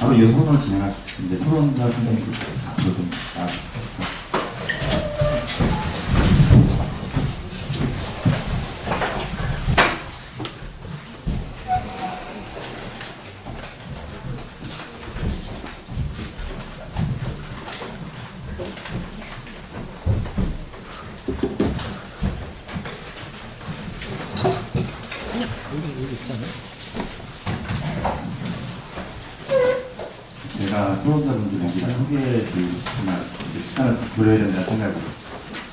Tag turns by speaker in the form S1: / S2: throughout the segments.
S1: 바로 이어서 토론을 진행할 수 있는데 토론자 선생님 앞으로 좀 나와주세요. 제가 토론자분들에게 소개해드리고 싶지만 시간을 줄여야 된다는 생각으로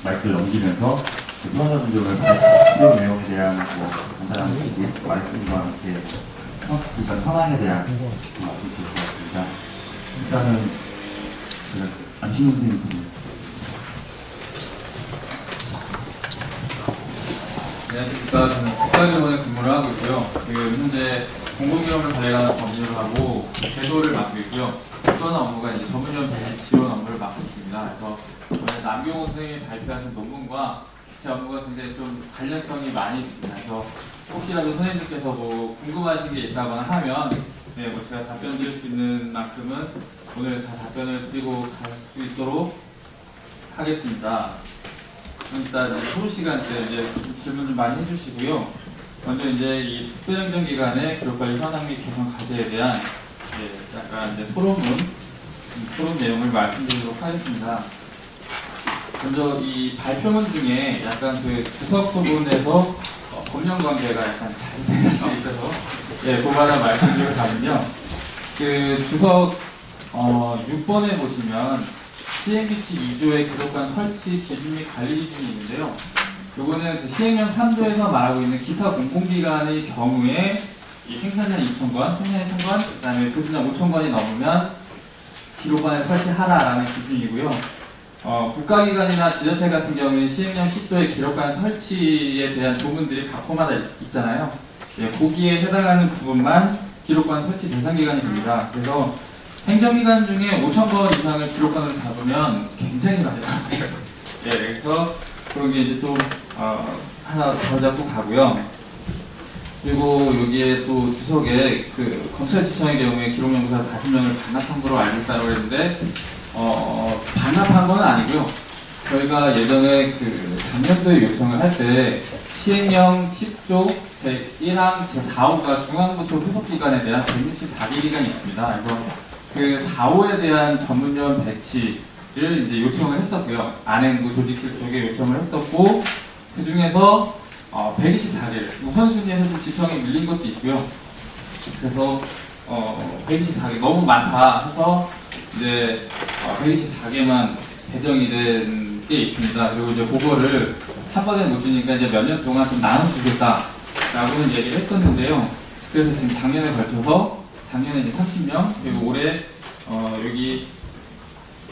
S1: 마이크를 넘기면서 토론자분들을 필요 내용에 대한 간단한 말씀과 함께 일단 현황에 대한 말씀 드릴 것 같습니다. 일단은 제가 안신호 선생님 드립니다.
S2: 안녕하십니까. 저는 국가기록원에 근무를 하고 있고요. 지금 현재 공공기록물 관리관을 법률을 하고 제도를 맡고 있고요. 어떤 업무가 이제 전문위원 배치 지원 업무를 맡고 있습니다. 그래서 저는 남경호 선생님이 발표하신 논문과 제 업무가 굉장히 좀 관련성이 많이 있습니다. 그래서 혹시라도 선생님들께서 뭐 궁금하신 게 있다거나 하면 뭐 제가 답변 드릴 수 있는 만큼은 오늘 다 답변을 드리고 갈 수 있도록 하겠습니다. 일단 토론 시간 때 이제 질문 좀 많이 해주시고요. 먼저 이제 이 특별행정기관의 기록관리 현황 및 개선 과제에 대한 약간 이제 토론 내용을 말씀드리도록 하겠습니다. 먼저 이 발표문 중에 약간 그 주석 부분에서 법령 관계가 약간 잘못된 게 있어서 그거 하나 말씀드리고 가면요. 그 주석 6번에 보시면 시행규칙 2조의 기록관 설치 기준 및 관리 기준이 있는데요. 요거는 그 시행령 3조에서 말하고 있는 기타 공공기관의 경우에 이 행사장 2,000건, 생산의 1,000건, 그 다음에 부수장 5,000건이 넘으면 기록관을 설치하라라는 기준이고요. 국가기관이나 지자체 같은 경우에 시행령 10조의 기록관 설치에 대한 조문들이 각호마다 있잖아요. 거기에 해당하는 부분만 기록관 설치 대상 기관이 됩니다. 그래서 행정기관 중에 5,000건 이상을 기록관으로 잡으면 굉장히 많이 나와요. 그래서 그런 게 이제 좀 하나 더 잡고 가고요. 그리고 여기에 또 주석에 그 검찰지청의 경우에 기록연구사 40명을 반납한 거로 알고 있다고 했는데 반납한 건 아니고요. 저희가 예전에 그 작년도에 요청을 할 때 시행령 10조 제1항 제4호가 중앙부처 소속기관에 대한 164개 기관이 있습니다. 그래서 그 4호에 대한 전문위원 배치를 이제 요청을 했었고요. 안행부 조직실 쪽에 요청을 했었고, 그 중에서 124개를 우선순위에서 좀 지청에 밀린 것도 있고요. 그래서 124개 너무 많다 해서 이제 124개만 배정이 된 게 있습니다. 그리고 이제 그거를 한 번에 못 주니까 이제 몇 년 동안 좀 나눠주겠다라고는 얘기를 했었는데요. 그래서 지금 작년에 걸쳐서 작년에 이제 30명, 그리고 올해 여기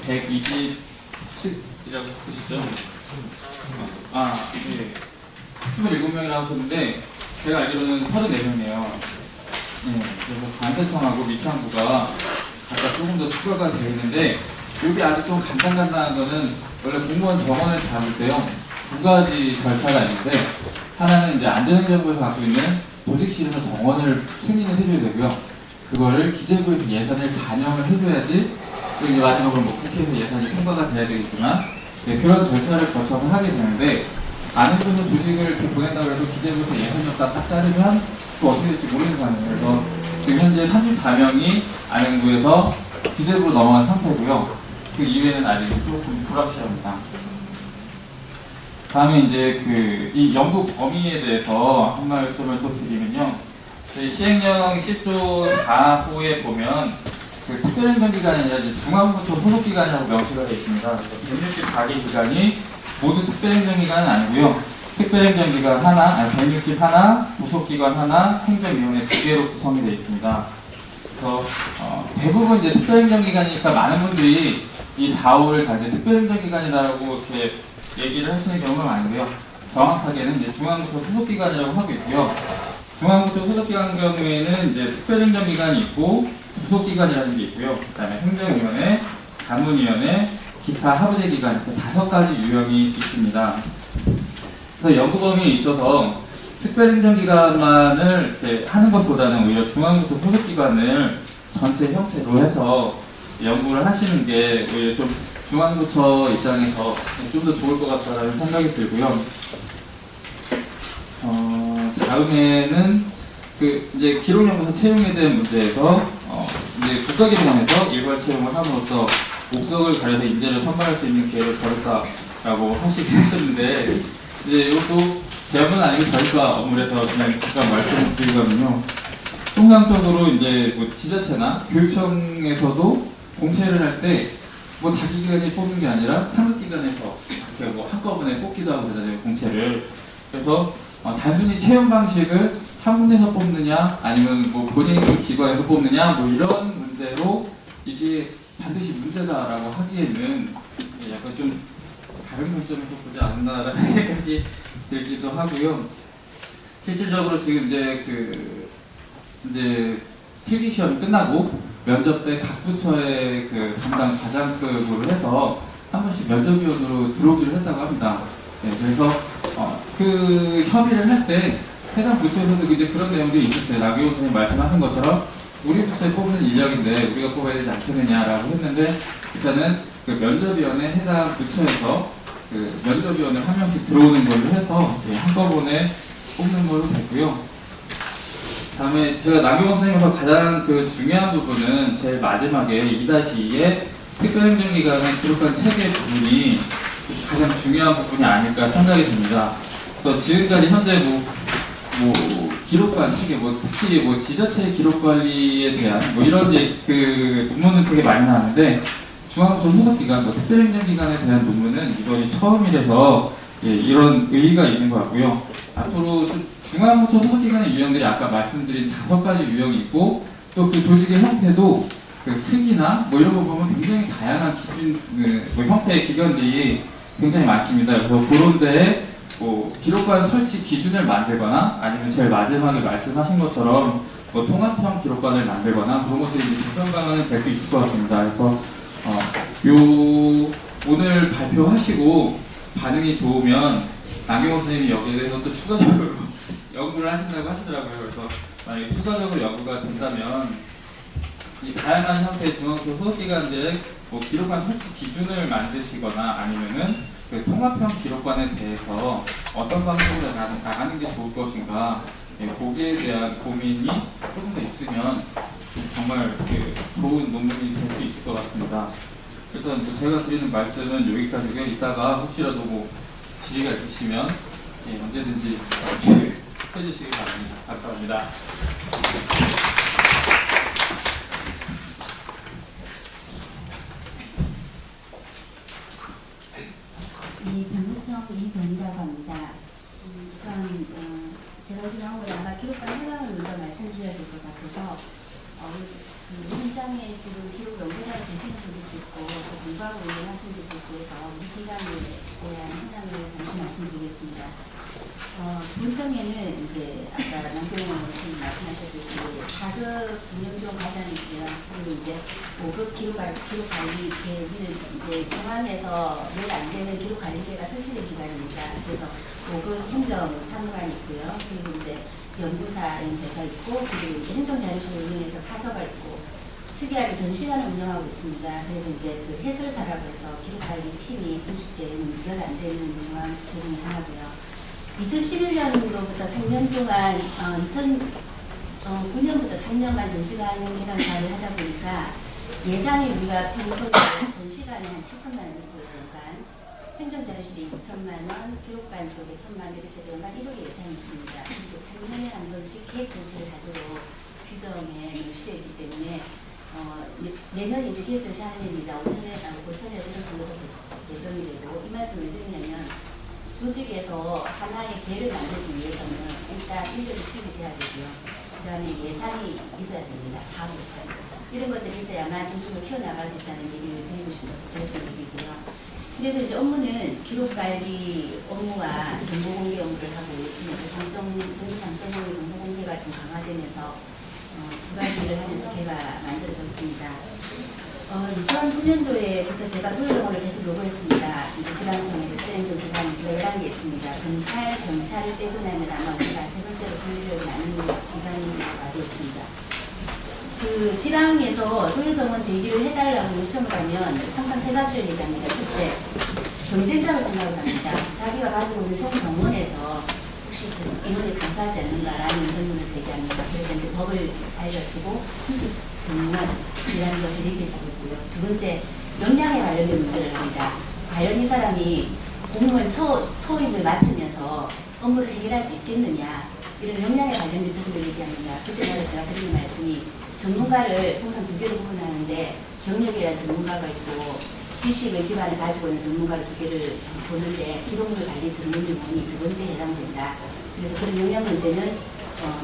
S2: 127이라고 쓰시죠? 네. 27명이라고 하셨는데 제가 알기로는 34명이에요. 그래서 관세청하고 미창부가 각각 조금 더 추가가 되어 있는데 여기 아주 좀 간단한 거는 원래 공무원 정원을 잡을 때요. 두 가지 절차가 있는데 하나는 이제 안전행정부에서 갖고 있는 조직실에서 정원을 승인을 해줘야 되고요. 그거를 기재부에서 예산을 반영을 해줘야지 그리고 이제 마지막으로 뭐 국회에서 예산이 통과가 돼야 되겠지만 그런 절차를 거쳐서 하게 되는데 안행부에서 조직을 이렇게 보낸다고 해도 기재부에서 예산이 없다 딱 자르면 또 어떻게 될지 모르는 상황이에요. 그래서 지금 현재 34명이 안행부에서 기재부로 넘어간 상태고요. 그 이외에는 아직 조금 불확실합니다. 다음에 이제 이 연구 범위에 대해서 한 말씀을 또 드리면요. 시행령 10조 4호에 보면 그 특별행정기관이 아니라 중앙부처 소속기관이라고 명시가 되어 있습니다. 164개 기관이 모두 특별행정기관은 아니고요. 특별행정기관 하나, 161, 부속기관 하나, 행정위원회 2개로 구성이 되어 있습니다. 그래서 대부분 이제 특별행정기관이니까 많은 분들이 이 4호를 다 이제 특별행정기관이라고 이렇게 얘기를 하시는 경우가 많은데요. 정확하게는 이제 중앙부처 소속기관이라고 하고 있고요. 중앙부처 소속기관 경우에는 이제 특별행정기관이 있고 부속기관이라는 게 있고요. 그 다음에 행정위원회, 자문위원회, 기타 하부제 기관 이렇게 5가지 유형이 있습니다. 그래서 연구 범위에 있어서 특별행정기관만을 이렇게 하는 것보다는 오히려 중앙부처 소속기관을 전체 형태로 해서 연구를 하시는 게 오히려 좀 중앙부처 입장에서 좀 더 좋을 것 같다는 생각이 들고요. 다음에는 이제 기록연구소 채용에 대한 문제에서 이제 국가기록원에서 일괄 채용을 함으로써 목적을 가려서 인재를 선발할 수 있는 기회를 벌였다라고 하시긴 했었는데 이제 이것도 제 업무는 아니고 저희가 업무에서 그냥 잠깐 말씀을 드리거든요. 통상적으로 이제 뭐 지자체나 교육청에서도 공채를 할 때 뭐 자기 기관이 뽑는 게 아니라 상급 기관에서 이렇게 뭐 한꺼번에 뽑기도 하고 그러잖아요, 공채를. 그래서 단순히 채용 방식을 한 군데서 뽑느냐 아니면 뭐 본인 기관에서 뽑느냐 뭐 이런 문제로 이게 반드시 문제다라고 하기에는 약간 좀 다른 관점에서 보지 않나라는 생각이 들기도 하고요. 실질적으로 지금 이제 필기 시험이 끝나고 면접 때 각 부처의 그 담당 과장급으로 해서 한 번씩 면접위원으로 들어오기로 했다고 합니다. 네, 그래서 그 협의를 할 때 해당 부처에서도 이제 그런 내용들이 있었어요. 나경원 선생님 말씀하신 것처럼 우리 부처에 뽑는 인력인데 우리가 뽑아야 되지 않겠느냐라고 했는데 일단은 그 면접위원회 해당 부처에서 그 면접위원회 한 명씩 들어오는 걸로 해서 한꺼번에 뽑는 걸로 됐고요. 다음에 제가 나경원 선생님께서 가장 그 중요한 부분은 제일 마지막에 2-2의 특별행정기관의 기록한 체계 부분이 가장 중요한 부분이 아닐까 생각이 듭니다. 그래서 지금까지 현재 뭐 기록관 체계, 특히 뭐 지자체 기록관리에 대한 뭐 이런 그 논문은 되게 많이 나왔는데 중앙부처 소속기관, 특별행정기관에 대한 논문은 이번이 처음이라서 이런 의의가 있는 것 같고요. 앞으로 중앙부처 소속기관의 유형들이 아까 말씀드린 5가지 유형이 있고 또 그 조직의 형태도 그 크기나 뭐 이런 거 보면 굉장히 다양한 기준, 뭐 형태의 기관들이 굉장히 많습니다. 그래서 그런 데에 뭐 기록관 설치 기준을 만들거나 아니면 제일 마지막에 말씀하신 것처럼 뭐 통합형 기록관을 만들거나 그런 것들이 이제 개선 방안은 될 수 있을 것 같습니다. 그래서 오늘 발표하시고 반응이 좋으면 나경원 선생님이 여기에 대해서 또 추가적으로 연구를 하신다고 하시더라고요. 그래서 만약에 추가적으로 연구가 된다면 이 다양한 형태의 중앙부처 소속기관들의 뭐 기록관 설치 기준을 만드시거나 아니면은 그 통합형 기록관에 대해서 어떤 방식으로 나가는 게 좋을 것인가 거기에 대한 고민이 조금 더 있으면 정말 좋은 논문이 될 수 있을 것 같습니다. 일단 뭐 제가 드리는 말씀은 여기까지고요. 이따가 혹시라도 뭐 질의가 있으시면 언제든지 해주시기 바랍니다. 감사합니다.
S3: 네, 변호성 이정이라고 합니다. 우선 제가 여기서 나온 건 아마 기록관 해당을 먼저 말씀드려야 될 것 같아서 그 현장에 지금 기록 연구자로 계시는 분들도 있고 또 공부하고 있는 학생들도 있고 해서 우리 기관에 대한 현장을 잠시 말씀드리겠습니다. 본청에는 이제 아까 남경원 선생님 말씀하셨듯이 4급 운영지원 과장이 있고요. 그리고 이제 5급 기록관리 우리는 이제 중앙에서 몇 안 되는 기록관리계가 설치된 기관입니다. 그래서 5급 행정사무관이 있고요. 그리고 이제 연구사 연재가 있고 그리고 이제 행정자료실을 운영해서 사서가 있고 특이하게 전시관을 운영하고 있습니다. 그래서 이제 그 해설사라고 해서 기록관리 팀이 조직된 몇 안 되는 중앙 부처 중에 하나고요. 2011년도부터 3년 동안 2009년부터 3년간 전시관 개관사를 하다 보니까 예산이 우리가 평소에 전시관에 한 7천만 원 있고요. 연간 행정자료실에 2천만 원, 기록관 쪽에 1천만 원 이렇게 해서 연간 1억의 예산이 있습니다. 그리고 3년에 한 번씩 계획 전시를 하도록 규정에 명시되어 있기 때문에 내년 이제 계획 전시하는 해입니다. 5천에서 1억 정도 예정이 되고 이 말씀을 드리냐면 조직에서 하나의 계를 만들기 위해서는 일단 인력이 투입돼야 되고요. 그 다음에 예산이 있어야 됩니다. 사업 예산. 이런 것들이 있어야만 중심을 키워나갈 수 있다는 얘기를 드리고 싶어서 드렸던 얘기고요. 그래서 이제 업무는 기록관리 업무와 정보공개 업무를 하고 지금 정보상정형의 정보공개가 좀 강화되면서 두 가지를 하면서 걔가 만들어졌습니다. 2009년도에부터 제가 소유정보를 계속 요구했습니다. 이제 지방청에 특별행정기관이 11개 있습니다. 경찰을 빼고 나면 아마 우리가 세 번째로 소유력이 많은 기관이라고 알고 있습니다. 그 지방에서 소유정원 제기를 해달라고 요청을 하면 항상 세 가지를 얘기합니다. 첫째, 경쟁자로 생각을 합니다. 자기가 가지고 있는 총정원에서 혹시 인원이 감소하지 않는가라는 의문을 제기합니다. 그래서 이제 법을 알려주고 순수 정원이라는 것을 얘기해주고 있고요. 두 번째, 역량에 관련된 문제를 합니다. 과연 이 사람이 공무원 초임을 맡으면서 업무를 해결할 수 있겠느냐, 이런 역량에 관련된 부분을 얘기합니다. 그때마다 제가 드리는 말씀이, 전문가를 통상 두 개로 구분하는데 경력이라는 전문가가 있고 지식의 기반을 가지고 있는 전문가를 두 개를 보는데, 기록물 관리 전문위원이 두 번째에 해당된다. 그래서 그런 역량 문제는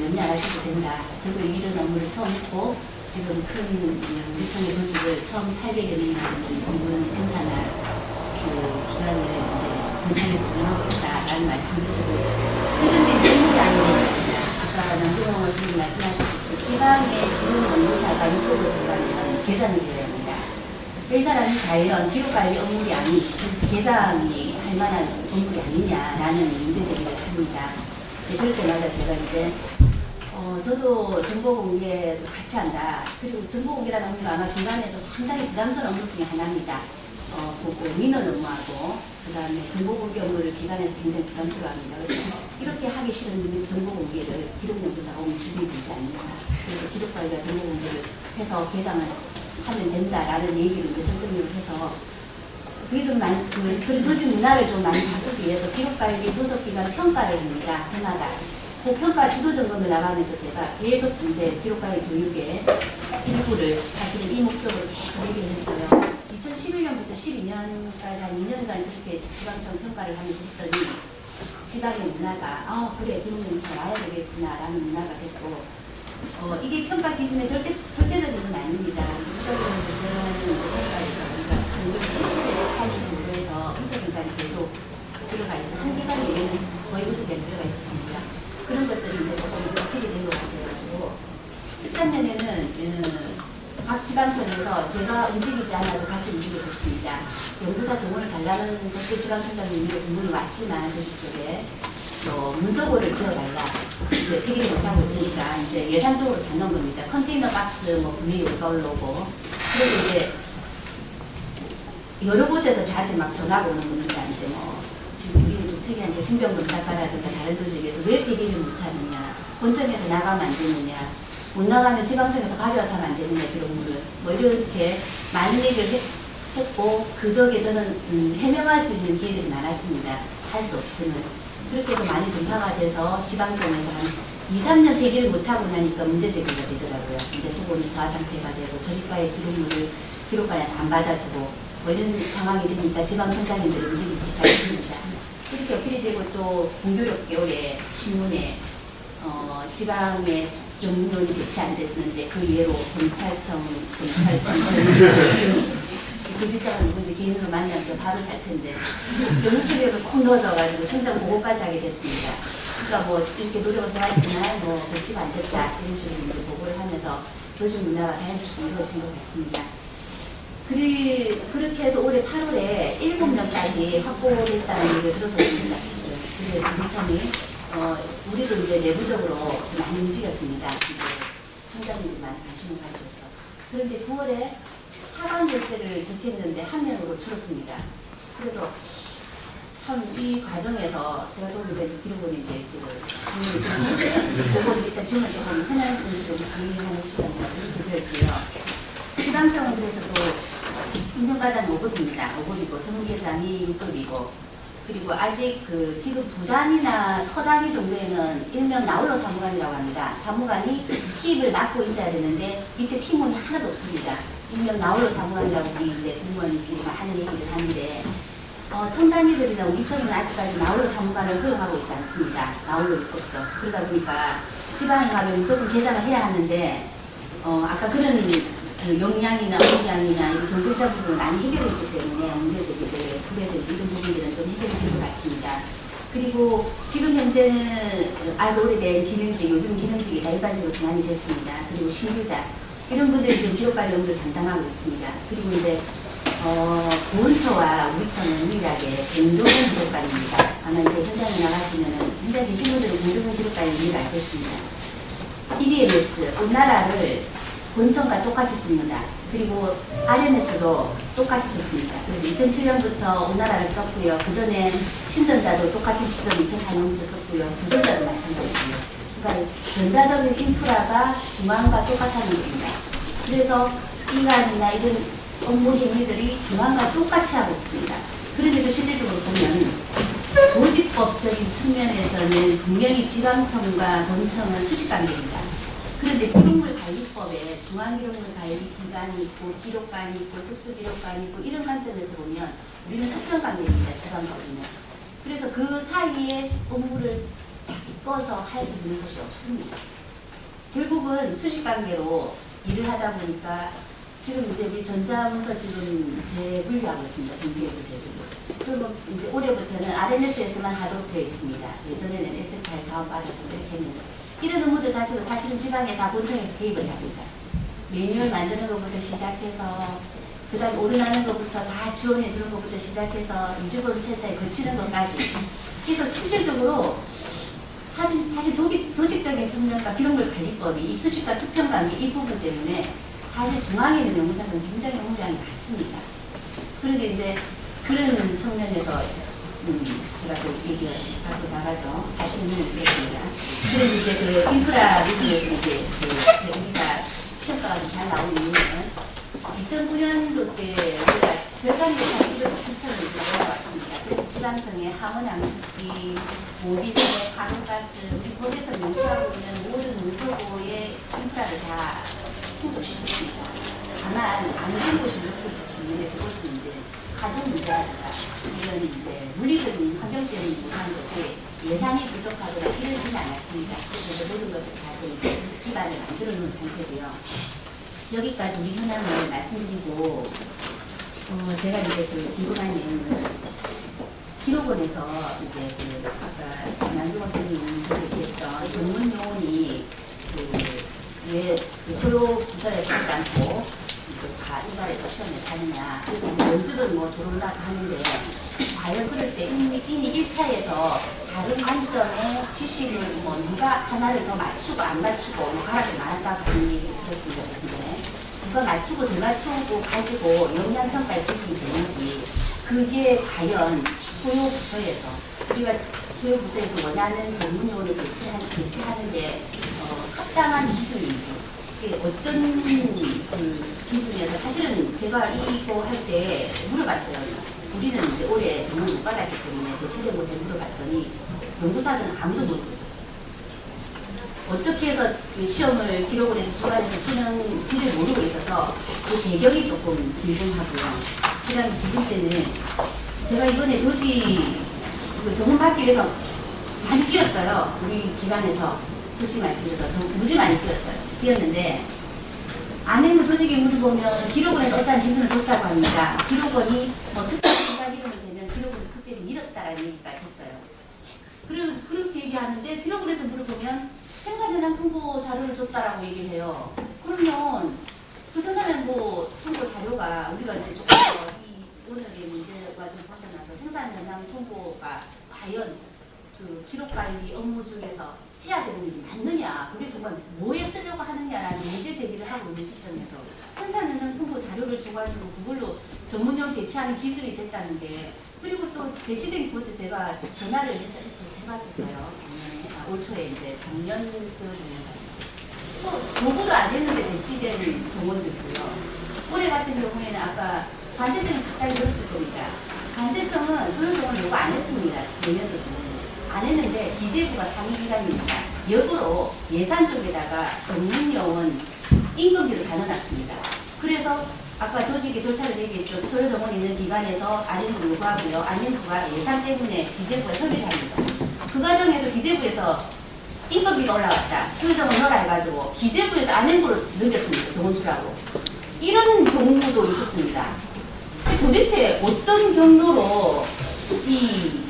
S3: 염려 안 하셔도 된다. 저도 이런 업무를 처음 했고, 지금 큰 구청의 조직을 1,800여 명이 되는 공무원 생산할 기관을 이제 공장에서 운영하고 있다라는 말씀을 드리고, 세전적인 전문이 아닙니다. 아까 남경원 선생님 말씀하셨듯이 지방의 기록 연구사가 육법을 들어가면 계장이 되어야 합니다. 이 사람이 과연 기록관리 업무이 아닌 계장이 할 만한 업무이 아니냐라는 문제제기를 합니다. 그럴 때마다 제가 이제 저도 정보공개도 같이 한다. 그리고 정보공개라는 업무가 아마 기관에서 상당히 부담스러운 업무 중에 하나입니다. 민원 업무하고 그 다음에 정보공개 업무를 기관에서 굉장히 부담스러워합니다. 그래서 이렇게 하기 싫은 정보공개를 기록연구사가 오면 준비 되지 않는다. 그래서 기록관리가 정보공개를 해서 개장을 하면 된다라는 얘기를 이제 설득력을 해서, 그게 좀 그런 조직 문화를 좀 많이 바꾸기 위해서 기록관리 소속기관 평가를 합니다. 해마다. 그 평가 지도 점검을 나가면서 제가 계속 이제 기록관리 교육의 일부를 사실은 이 목적으로 계속 얘기를 했어요. 2011년부터 12년까지 한 2년간 그렇게 지방청 평가를 하면서 했더니 지방의 문화가 그래 기록연구사 와야 되겠구나 라는 문화가 됐고, 이게 평가 기준의 절대적인 건 아닙니다. 국가기관에서 시행하는 평가에서 우리가 70에서 85%에서 우수평가는 계속 들어가 있고, 한 기관에는 거의 우수평가 들어가 있었습니다. 그런 것들이 이제 조금 어필이 된 것 같아가지고 13년에는 각 지방청에서 제가 움직이지 않아도 같이 움직여줬습니다. 연구사 정원을 달라는 것도 지방청장님이 공문이 왔지만 조직 쪽에 문서고를 지어달라. 이제 폐기를 못하고 있으니까 이제 예산적으로 다 넣은 겁니다. 컨테이너 박스 분명히 우리가 올라오고, 그리고 이제 여러 곳에서 저한테 막 전화가 오는 겁니다. 이제 지금 우리는 주택이한테 신병검사과라든가 다른 조직에서 왜 폐기를 못하느냐, 본청에서 나가면 안 되느냐, 못 나가면 지방청에서 가져와서 하면 안 되느냐, 기록물을 이렇게 많은 얘기를 했고, 그 덕에 저는 해명할 수 있는 기회들이 많았습니다. 할 수 없으면. 그렇게 해서 많이 전파가 돼서 지방청에서 한 2, 3년 폐기를 못하고 나니까 문제제기가 되더라고요. 이제 수고는 과상태가 되고 저리과의 기록물을 기록관에서 안 받아주고 이런 상황이 되니까 지방청장님들이 움직이기 시작했습니다. 이렇게 어필이 되고, 또 공교롭게 올해 신문에 지방에 정문이 배치 안 됐는데 그 예로 검찰청 그 글자가 누군지 개인으로 만나면 저 바로 살 텐데 영수력을 콕 넣어줘가지고 청장 보고까지 하게 됐습니다. 그러니까 이렇게 노력을 해왔지만 배치가 안 됐다 이런 식으로 이제 보고를 하면서 조직 문화가 자연스럽게 이루어진 것 같습니다. 그렇게 해서 올해 8월에 7명까지 확보됐다는 얘기를 들었었습니다. 그래서 구청이 우리도 이제 내부적으로 좀 많이 움직였습니다. 이제 청장님들이 많이 관심을 가져서. 그런데 9월에 차관 결제를 듣겠는데 한 명으로 줄었습니다. 그래서 참 이 과정에서 제가 조금 이제 기록을 이제 보고 일단 질문 조금 현황을 좀 강의하는 시간이라 이렇게 드릴게요. 지방청은 그래서 또 운영과장이 5급입니다. 5급이고 선후계장이 6급이고, 그리고 아직 지금 부단이나 처단위 정도에는 일명 나홀로 사무관이라고 합니다. 사무관이 팁을 맡고 있어야 되는데 밑에 팀원이 하나도 없습니다. 일명 나홀로 사무관이라고 이제 공무원들이 하는 얘기를 하는데, 청단위들이나 우리청은 아직까지 나홀로 사무관을 허용하고 있지 않습니다. 나홀로 있것도. 그러다 보니까 지방에 가면 무조건 개장을 해야 하는데, 아까 그런 역량이나 역량이나 경쟁자 부분을 많이 해결했기 때문에 문제제기들, 그래서 이런 부분들은 좀 해결될 것 같습니다. 그리고 지금 현재는 아주 오래된 기능직, 요즘 기능직이 다 일반직으로 전환이 됐습니다. 그리고 신규자, 이런 분들이 지금 기록관리 업무를 담당하고 있습니다. 그리고 이제 보훈처와 우리처는 유일하게 공동원 기록관입니다. 아마 이제 현장에 나가시면은 현장 계신 분들은 공동원 기록관의 의미를 알 것입니다. EDMS, 온 나라를 본청과 똑같이 씁니다. 그리고 RMS도 똑같이 썼습니다. 그래서 2007년부터 오나라를 썼고요. 그전에 신전자도 똑같은 시점 2004년부터 썼고요. 부전자도 마찬가지고요. 그러니까 전자적인 인프라가 중앙과 똑같다는 겁니다. 그래서 인간이나 이런 업무 행위들이 중앙과 똑같이 하고 있습니다. 그런데도 실질적으로 보면 조직법적인 측면에서는 분명히 지방청과 본청은 수직관계입니다. 그런데 기록물관리법에 중앙기록물관리기관이 있고 기록관이 있고 특수기록관이 있고 이런 관점에서 보면 우리는 수평관계입니다. 지방법인은. 그래서 그 사이에 업무를 바꿔서 할 수 있는 것이 없습니다. 결국은 수직관계로 일을 하다 보니까 지금 이제 우리 전자문서 지금 재분류하고 있습니다. 분류하고 재분류. 그러면 이제 올해부터는 RMS에서만 하도록 되어 있습니다. 예전에는 SFR 다운받아서 이렇게 했는데 이런 업무들 자체도 사실은 지방에 다 본청에서 개입을 합니다. 매뉴얼 만드는 것부터 시작해서 그 다음에 오른하는 것부터 다 지원해 주는 것부터 시작해서 유지보수센터에 거치는 것까지. 그래서 실질적으로 사실 조직적인 측면과 기록물관리법이 이 수직과 수평관계 이 부분 때문에 사실 중앙에 있는 연구사는 굉장히 업무량이 많습니다. 그런데 이제 그런 측면에서 제가 또 얘기를 하고 나가죠. 사실은 그렇습니다. 그래서 이제 그 인프라 부분에서 이제 우리가 평가가 좀 잘 나오는 이유는 2009년도 때 우리가 절간 예산 1억 9천을 올라왔습니다. 그래서 지방청에 항원양습기, 모비제, 가동가스, 우리 법에서 명시하고 있는 모든 문서고의 인프라를 다 충족시켰습니다. 다만 안 된 곳이 몇 곳이 있는데 그것은 이제 가정 문제라든가 이런 이제 물리적인 환경 때문에 못한 거지 예산이 부족하거나 이러지는 않았습니다. 그래서 모든 것을 다 좀 기반을 만들어 놓은 상태고요. 여기까지 우리 현황을 말씀드리고 제가 이제 그 궁금한 내용은 기록원에서 이제 그 아까 남경원 선생님이 제기했던 전문 요원이 왜 소요 부서에서 하지 않고 이제 다 일괄해서 시험에 사느냐. 그래서 이제 연습은 뭐 들어오려고 하는데 과연 그럴 때 이미 1차에서 다른 관점의 지식을 뭐 누가 하나를 더 맞추고 안 맞추고 뭐 가락을 말한다고 하는 얘기를 들었습니다. 근데 누가 맞추고 덜 맞추고 가지고 영양평가에 부분이 되는지 그게 과연 소요 부서에서 우리가 소요 부서에서 원하는 전문 요원을 배치하는데 합당한 기준인지 어떤 그 기준에서 사실은 제가 이거 할 때 물어봤어요. 우리는 이제 올해 전문 못 받았기 때문에 배치된 곳에 물어봤더니 연구사들은 아무도 모르고 있었어요. 어떻게 해서 그 시험을 기록을 해서 주관해서 치는지를 모르고 있어서 그 배경이 조금 궁금하고요. 그 다음에 두 번째는 제가 이번에 조직 그 전문 받기 위해서 많이 뛰었어요. 우리 기관에서 솔직히 말씀드려서 무지 많이 뛰었는데 안에는 조직에 물어보면 기록을 해서 어떤 기준을 줬다고 합니다. 기록원이 뭐 특별히 기간 이름이 되면 기록원에서 특별히 밀었다라는 얘기가 있어요. 그렇게 얘기하는데 기록을 해서 물어보면 생산현황 통보 자료를 줬다라고 얘기를 해요. 그러면 그 생산현황 통보 자료가 우리가 이제 조금 더 이 오늘의 문제와 좀 벗어나서 생산현황 통보가 과연 그 기록관리 업무 중에서 해야 되는 일이 맞느냐, 그게 정말 뭐에 쓰려고 하느냐라는 문제 제기를 하고 있는 시점에서 생산현황 통보 자료를 줘가지고 그걸로 전문용 배치하는 기준이 됐다는 게, 그리고 또 배치된 곳에 제가 전화를 해봤었어요. 작년에, 올 초에 이제 작년 소요정년까지. 또 보고도 안 했는데 배치된 정원들이고요. 올해 같은 경우에는 아까 관세청이 갑자기 들었을 겁니다. 관세청은 소요정원 요구 안 했습니다. 내년도 정원. 안 했는데 기재부가 상임기관입니다. 역으로 예산 쪽에다가 전문요원 임금비를 다 넣어놨습니다. 그래서 아까 조직의 절차를 얘기했죠. 소요정원 있는 기관에서 RM부를 요구하고요. RM부가 예산 때문에 기재부가 협의를 합니다. 그 과정에서 기재부에서 임금비가 올라왔다. 소요정원 넣으라 해가지고 기재부에서 RM부를 넘겼습니다. 정원수라고. 이런 경우도 있었습니다. 도대체 어떤 경로로 이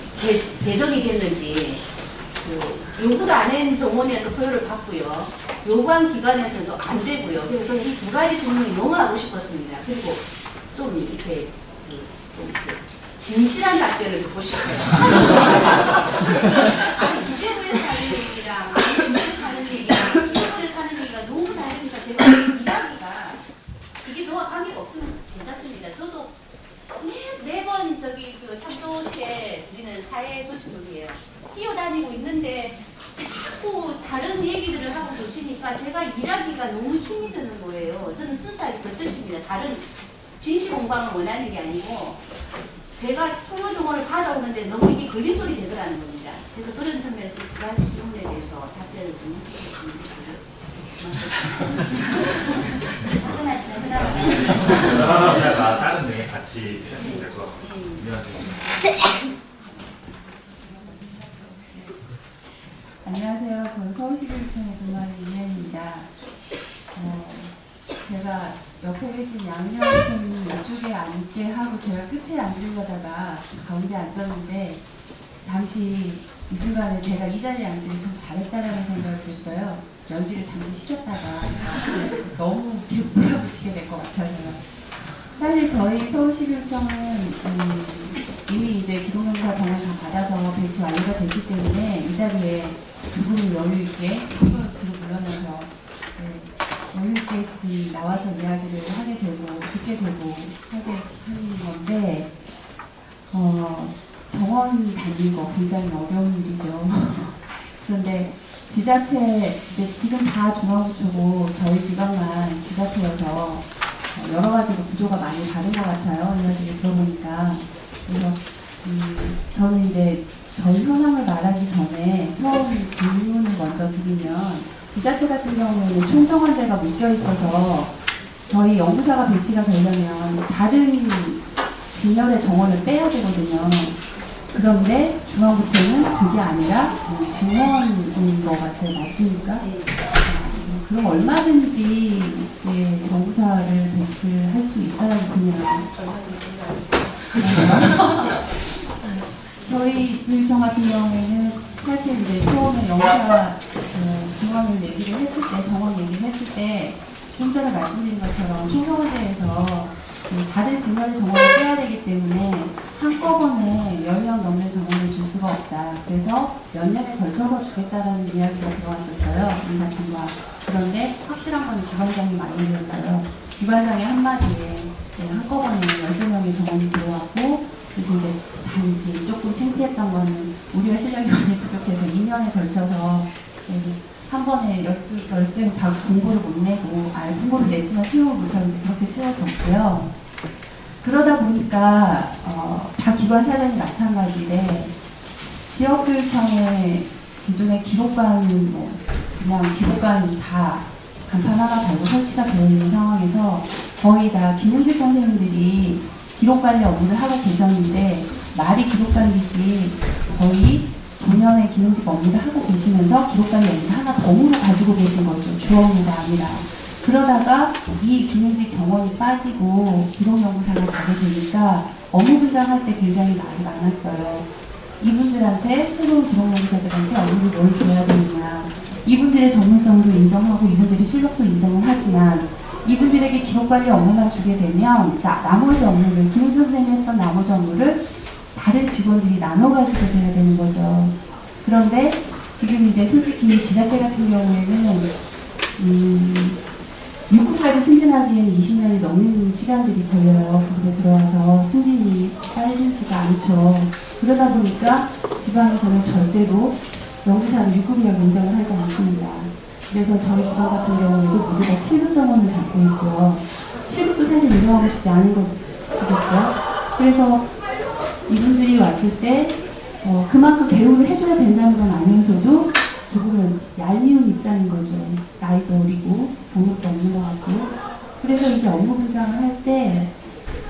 S3: 배정이 됐는지, 요구도 안 한 정원에서 소요를 받고요. 요구한 기관에서도 안 되고요. 그래서 저는 이 두 가지 질문이 너무 하고 싶었습니다. 그리고 좀 이렇게 진실한 답변을 듣고 싶어요. 아니, 기재부에서 하는 얘기랑 기재부에서 하는 얘기랑 기재부에서 하는 얘기가 너무 다르니까 제가 이야기가 하시면 괜찮습니다. 저도 매번 저기 그 참조실에 우리는 사회조직조이에요. 뛰어다니고 있는데 자꾸 다른 얘기들을 하고 계시니까 제가 일하기가 너무 힘이 드는 거예요. 저는 순수하게 그 뜻입니다. 다른 진실 공방을 원하는 게 아니고 제가 소요 정원을 받아오는데 너무 이게 걸림돌이 되더라는 겁니다. 그래서 그런 측면에서 두 가지 질문에 대해서 답변을 좀 해주셨습니다. 답변하시면
S1: 그러다가 다른 내용 같이 하시면 될 것 같습니다.
S4: 안녕하세요. 저는 서울시교육청에 근무하는 이혜입니다. 제가 옆에 계신 양현 선생님 이쪽에 앉게 하고 제가 끝에 앉으려다가 가운데 앉았는데 잠시 이 순간에 제가 이 자리에 앉기를 참 잘했다라는 생각을 했어요. 연기를 잠시 시켰다가 너무 이렇게 몰아붙이게 될 것 같아서요. 사실 저희 서울시교육청은 이미 이제 기록용사 정원 다 받아서 배치 완료가 됐기 때문에 이 자리에 누구를 여유 있게 뒤로 물러나서 여유 있게 지금 나와서 이야기를 하게 되고 듣게 되고 하게 하는 건데 정원 달린 거 굉장히 어려운 일이죠. 그런데 지자체 이제 지금 다 중앙부처고 저희 기관만 지자체여서 여러 가지로 구조가 많이 다른 것 같아요. 이야기를 들어보니까. 그래서 저는 이제 전 현황을 말하기 전에 처음 질문을 먼저 드리면 지자체 같은 경우에는 총정원제가 묶여 있어서 저희 연구사가 배치가 되려면 다른 진열의 정원을 빼야 되거든요. 그런데 중앙부처는 그게 아니라 증원인 것 같아요. 맞습니까? 그럼 얼마든지 연구사를 배치를 할 수 있다라고 보면 저희 교육청 같은 경우에는 사실 이제 처음에 연구사 증원을 얘기를 했을 때, 정원 얘기를 했을 때 좀 전에 말씀드린 것처럼 총정원제에서 다른 진열 정원을 빼야 되기 때문에 한꺼번에 10년 넘는 정원을 줄 수가 없다. 그래서 몇 년에 걸쳐서 주겠다라는 이야기가 들어왔었어요. 인사팀과. 그런데 확실한 건 기관장이 말씀드렸어요. 기관장의 한마디에 한꺼번에 13명의 정원이 들어왔고 그래서 이제 단지 조금 창피했던 거는 우리가 실력이 많이 부족해서 2년에 걸쳐서 한 번에 13명 다 공고를 못 내고 공고를 냈지만 채용을 못하고 이제 그렇게 채워졌고요. 그러다 보니까 다 기관 사정이 마찬가지인데 지역교육청에 기존의 기록관 그냥 기록관 다 간판 하나 달고 설치가 되어 있는 상황에서 거의 다 김용직 선생님들이 기록관리 업무를 하고 계셨는데 말이 기록관리지 거의 본연의 기능직 업무를 하고 계시면서 기록관리 업무를 하나 덤으로 가지고 계신 거죠. 주 업무가 아니라. 그러다가 이 기능직 정원이 빠지고 기록연구사가 가게 되니까 업무 분장할 때 굉장히 말이 많았어요. 이분들한테 새로운 기록연구사들한테 업무를 뭘 줘야 되느냐. 이분들의 전문성도 인정하고 이분들의 실력도 인정을 하지만 이분들에게 기록관리 업무만 주게 되면 나머지 업무를 김은선 선생님이 했던 나머지 업무를 다른 직원들이 나눠 가지게 돼야 되는 거죠. 그런데 지금 이제 솔직히 지자체 같은 경우에는 6급까지 승진하기에는 20년이 넘는 시간들이 걸려요. 거기에 들어와서 승진이 빨리지가 않죠. 그러다 보니까 지방에서는 절대로 연구사를 6급이라고 인정을 하지 않습니다. 그래서 저희 기관 같은 경우에도 모두 다 7급 정원을 잡고 있고요. 7급도 사실 인정하고 싶지 않은 것이겠죠. 그래서 이분들이 왔을 때 그만큼 대우를 해줘야 된다는 건 아면서도 조금은 얄미운 입장인 거죠. 나이도 어리고 경력도 없는 것 같고. 그래서 이제 업무 분장을 할 때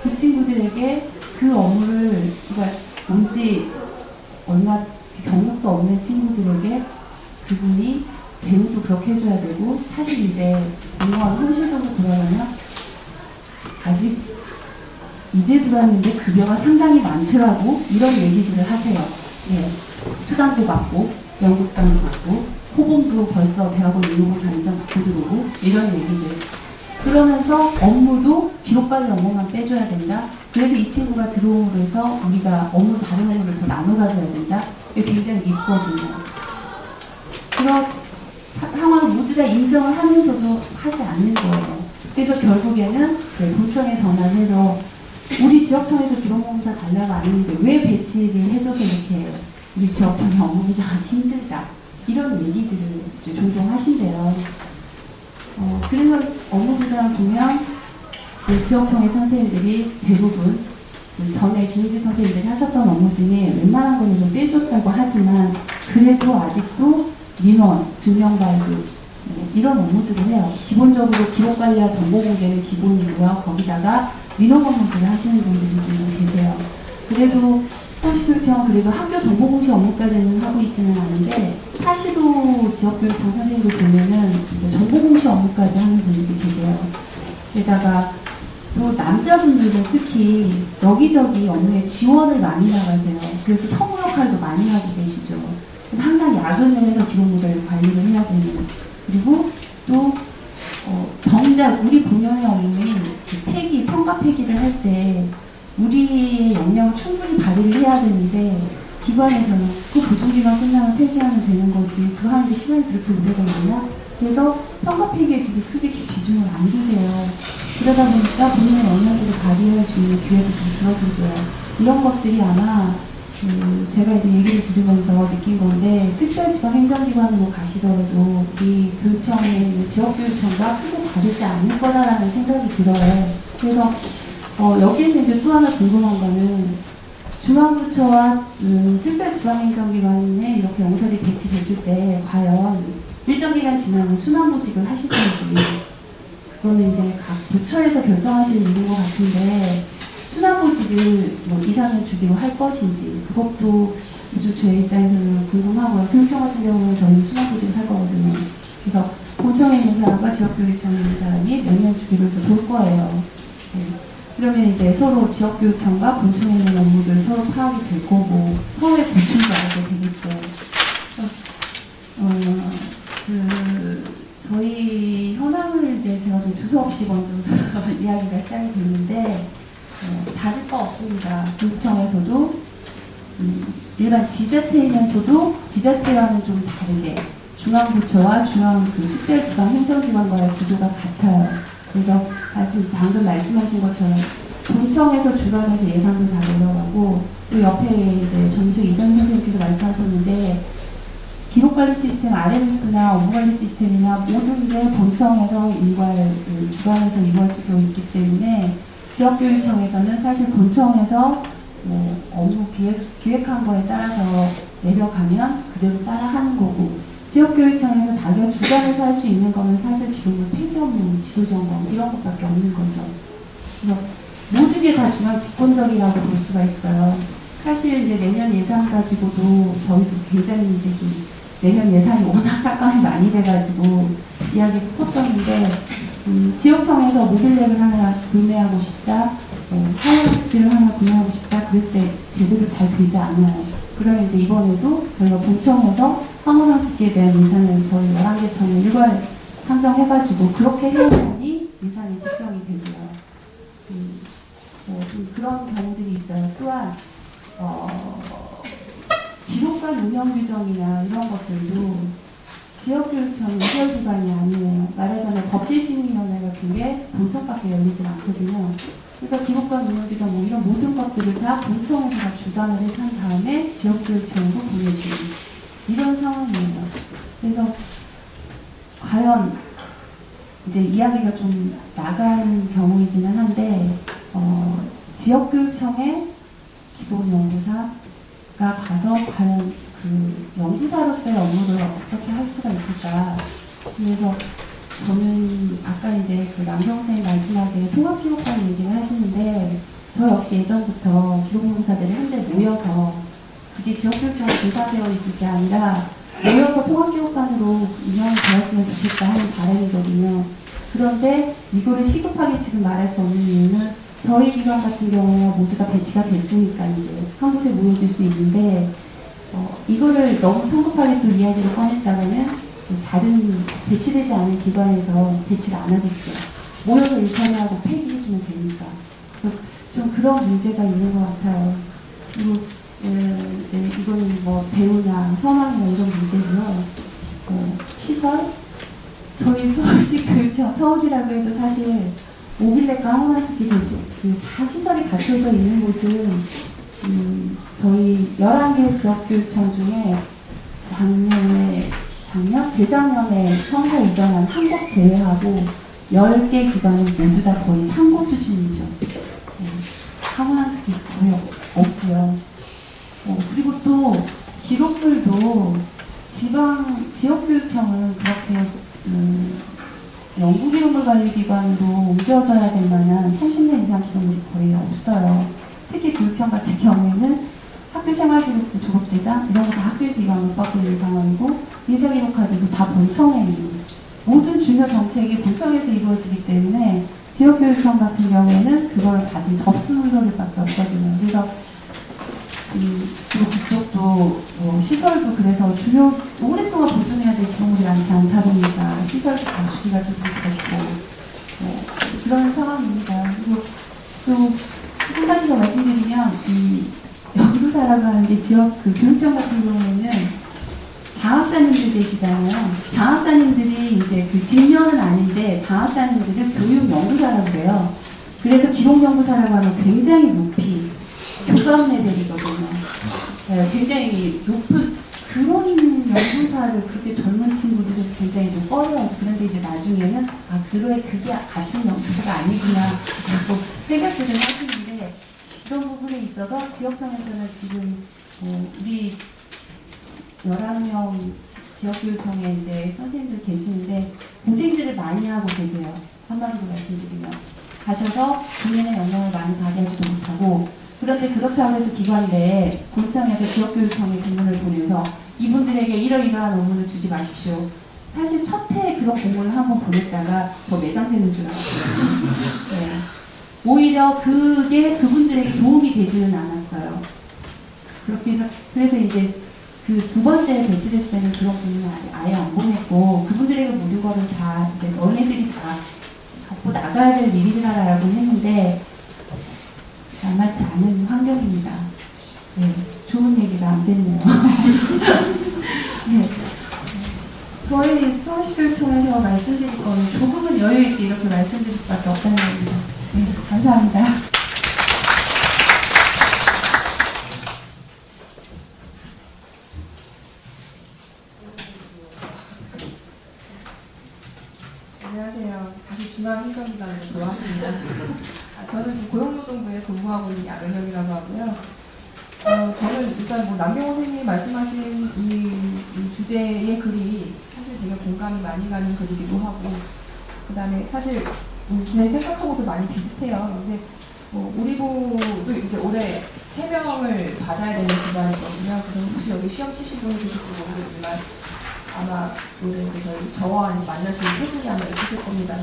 S4: 그 친구들에게 그 업무를 그러니까 뭔지 얼마 경력도 없는 친구들에게 그분이 대우도 그렇게 해줘야 되고 사실 이제 공무원 현실적으로 돌아가면 아직 이제 들어왔는데 급여가 상당히 많더라고 이런 얘기들을 하세요. 네. 수당도 받고 연구수당도 받고 호봉도 벌써 대학원 인용을 당장 받고 들어오고 이런 얘기들. 그러면서 업무도 기록관리 업무만 빼줘야 된다. 그래서 이 친구가 들어오고 해서 우리가 다른 업무를 더 나눠 가져야 된다. 이게 굉장히 밉거든요. 그런 상황을 모두 다 인정을 하면서도 하지 않는 거예요. 그래서 결국에는 이제 본청에 전화를 해서 우리 지역청에서 기록공사 달라고 안 했는데 왜 배치를 해줘서 이렇게 우리 지역청의 업무부장하기 힘들다. 이런 얘기들을 이제 종종 하신대요. 그래서 업무부장 보면 이제 지역청의 선생님들이 대부분 전에 김희지 선생님들이 하셨던 업무 중에 웬만한 거는 좀 빼줬다고 하지만 그래도 아직도 민원, 증명발급 이런 업무들을 해요. 기본적으로 기록관리와 정보공개는 기본이고요. 거기다가 민원 업무들을 하시는 분들이 좀 계세요. 그래도 서울시교육청은 그래도 학교 정보공시 업무까지는 하고 있지는 않은데 사시도 지역교육청 선생님들 보면은 정보공시 업무까지 하는 분들이 계세요. 게다가 또 남자분들은 특히 여기저기 업무에 지원을 많이 나가세요. 그래서 성우 역할도 많이 하고 계시죠. 그래서 항상 야근을 해서 기록물을 관리를 해야 되는. 그리고 또 정작 우리 본연의 업무인 폐기, 평가 폐기를 할 때 우리의 역량을 충분히 발휘를 해야 되는데 기관에서는 그 보존기간 끝나면 폐기하면 되는 거지 그거 하는데 시간이 그렇게 오래 걸리나? 그래서 평가 폐기에 그렇게 크게 비중을 안 두세요. 그러다 보니까 본인의 역량들을 발휘할 수 있는 기회도 좀 줄어들고요. 이런 것들이 아마 제가 이제 얘기를 들으면서 느낀 건데 특별지방행정기관으로 가시더라도 우리 교육청에 있는 지역교육청과 크게 다르지 않을 거다라는 생각이 들어요. 그래서 여기에서 이제 또 하나 궁금한 거는 중앙부처와 특별지방행정기관에 이렇게 영설이 배치됐을 때 과연 일정 기간 지나면 순환보직을 하실 건지 그거는 이제 각 부처에서 결정하시는 일인 것 같은데 순환보직을 뭐 이상을 주기로 할 것인지 그것도 요즘 제 입장에서는 궁금하고요. 교육청 같은 경우는 저희는 순환보직을 할 거거든요. 그래서 본청에 있는 사람과 지역교육청에 있는 사람이 몇 년 주기로 해서 돌 거예요. 네. 그러면 이제 서로 지역교육청과 본청에 있는 업무들 서로 파악이 될 거고 서로의 보충도 알게 되겠죠. 저희 현황을 이제 제가 좀 주소 없이 먼저 이야기가 시작이 됐는데 다를 거 없습니다. 교육청에서도 일반 지자체이면서도 지자체와는 좀 다르게 중앙부처와 중앙 특별지방행정기관과의 구조가 같아요. 그래서 방금 말씀하신 것처럼 본청에서 주관해서 예산도 다 내려가고 또 옆에 이제 전주 이전 선생님께서 말씀하셨는데 기록관리 시스템 RMS나 업무관리 시스템이나 모든 게 본청에서 주관해서 이루어지고 있기 때문에 지역교육청에서는 사실 본청에서 뭐 업무 기획한 거에 따라서 내려가면 그대로 따라하는 거고 지역교육청에서 자기가 주관해서 할 수 있는 거는 사실 기록물 폐기 업무, 지도점검 이런 것밖에 없는 거죠. 그래서 모든 게 다 중앙 집권적이라고 볼 수가 있어요. 사실 이제 내년 예산 가지고도 저희도 굉장히 이제 좀 내년 예산이 워낙 삭감이 많이 돼가지고 이야기를 컸었는데 지역청에서 모빌렉을 하나 구매하고 싶다, 하이어스키를 하나 구매하고 싶다 그랬을 때 제대로 잘 되지 않아요. 그러면 이제 이번에도 저희가 본청에서 황홀학습기에 대한 예산을 저희 11개 청에 일괄 상정해가지고 그렇게 해야만이 예산이 책정이 되고요. 좀 그런 경우들이 있어요. 또한 기록관 운영 규정이나 이런 것들도 지역교육청 의결기관이 아니에요. 말하자면 법제심의위원회 같은 게 본청밖에 열리지 않거든요. 그러니까 기록관 운영 규정 뭐 이런 모든 것들을 다 본청에서 다 주관을 해서 한 다음에 지역교육청으로 보내주는 이런 상황이에요. 그래서 과연 이제 이야기가 좀 나간 경우이기는 한데 지역교육청의 기록연구사가 가서 과연 그 연구사로서의 업무를 어떻게 할 수가 있을까. 그래서 저는 아까 이제 그 남경 선생님 마지막에 통합기록관 얘기를 하시는데 저 역시 예전부터 기록연구사들이 한데 모여서 굳이 지역교육청에 분사되어 있을 게 아니라 모여서 통합기록관으로 운영이 되었으면 좋겠다 하는 바람이거든요. 그런데 이거를 시급하게 지금 말할 수 없는 이유는 저희 기관 같은 경우는 모두 다 배치가 됐으니까 이제 한 곳에 모여질 수 있는데 이거를 너무 성급하게 또 이야기를 꺼냈다가는 다른 배치되지 않은 기관에서 배치를 안 하겠죠. 모여서 일 참여하고 폐기해주면 되니까. 그래서 좀 그런 문제가 있는 것 같아요. 그리고 이제 이거는 뭐 배우나 현황이나 이런 문제고요. 시설, 저희 서울시 교육청, 서울이라고 해도 사실 모빌렉과 항만스키 교지, 다 시설이 갖춰져 있는 곳은 저희 11개 지역교육청 중에 재작년에 청사 이전한 한 곳 제외하고 10개 기관은 모두 다 거의 참고 수준이죠. 항만스키 거의 없고요. 그리고 또 기록물도 지역교육청은 그렇게 연구기록물관리기관으로 옮겨져야 될 만한 30년 이상 기록물이 거의 없어요. 특히 교육청 같은 경우에는 학교생활기록부 졸업대장 이런 거 다 학교에서 이관 못 받고 있는 상황이고 인쇄기록카드도 다 본청에 있는 모든 중요 정책이 본청에서 이루어지기 때문에 지역교육청 같은 경우에는 그걸 받은 접수 문서들밖에 없거든요. 그래서 그리고 그쪽도 시설도 그래서 오랫동안 보존해야 될 기록물이 많지 않다 보니까 시설도 갖추기가 좀 그렇고 그런 상황입니다. 그리고 또 한 가지 더 말씀드리면 연구사라고 하는 게 지역 교육청 같은 경우에는 장학사님들 계시잖아요. 장학사님들이 이제 직렬은 아닌데 장학사님들을 교육연구사라고 그래요. 그래서 기록연구사라고 하면 굉장히 높이 교감 레벨이거든요. 굉장히 높은 그런 연구사를 그렇게 젊은 친구들이 굉장히 좀 꺼려하죠. 그런데 이제 나중에는 그게 같은 연구사가 아니구나 라고 생각들을 하시는데 그런 부분에 있어서 지역청에서는 지금 우리 11명 지역교육청에 이제 선생님들 계시는데 고생들을 많이 하고 계세요. 한마디로 말씀드리면 가셔서 본인의 영향을 많이 발휘하지도 못하고 그런데 그렇다고 해서 기관 내에 본청에서 지역교육청에 공문을 보내서 이분들에게 이러이러한 업무를 주지 마십시오. 사실 첫 해에 그런 공문을 한번 보냈다가 저 매장되는 줄 알았어요. 네. 오히려 그게 그분들에게 도움이 되지는 않았어요. 그래서 이제 그 두 번째 배치됐을 때는 그런 공문을 아예 안 보냈고 그분들에게 모든 거를 다 이제 너네들이 다 갖고 나가야 될 일이라고 했는데 만만치 않은 환경입니다. 네, 좋은 얘기가 안 됐네요. 네. 저희 서울시교육청에서 말씀드릴 거는 조금은 여유 있게 이렇게 말씀드릴 수밖에 없다는 겁니다. 네, 감사합니다.
S5: 안녕하세요. 다시 중앙행정기관으로 돌아왔습니다. 저는 지금 고용노동부에 근무하고 있는 양은영이라고 하고요. 저는 일단 남경호 선생님이 말씀하신 이 주제의 글이 사실 되게 공감이 많이 가는 글이기도 하고, 그 다음에 사실 제 생각하고도 많이 비슷해요. 근데 우리 부도 이제 올해 3명을 받아야 되는 기관이거든요. 그래서 혹시 여기 시험 치신 분이 계실지 모르겠지만 아마 오늘 저와 만나신 3분이 아마 있으실 겁니다.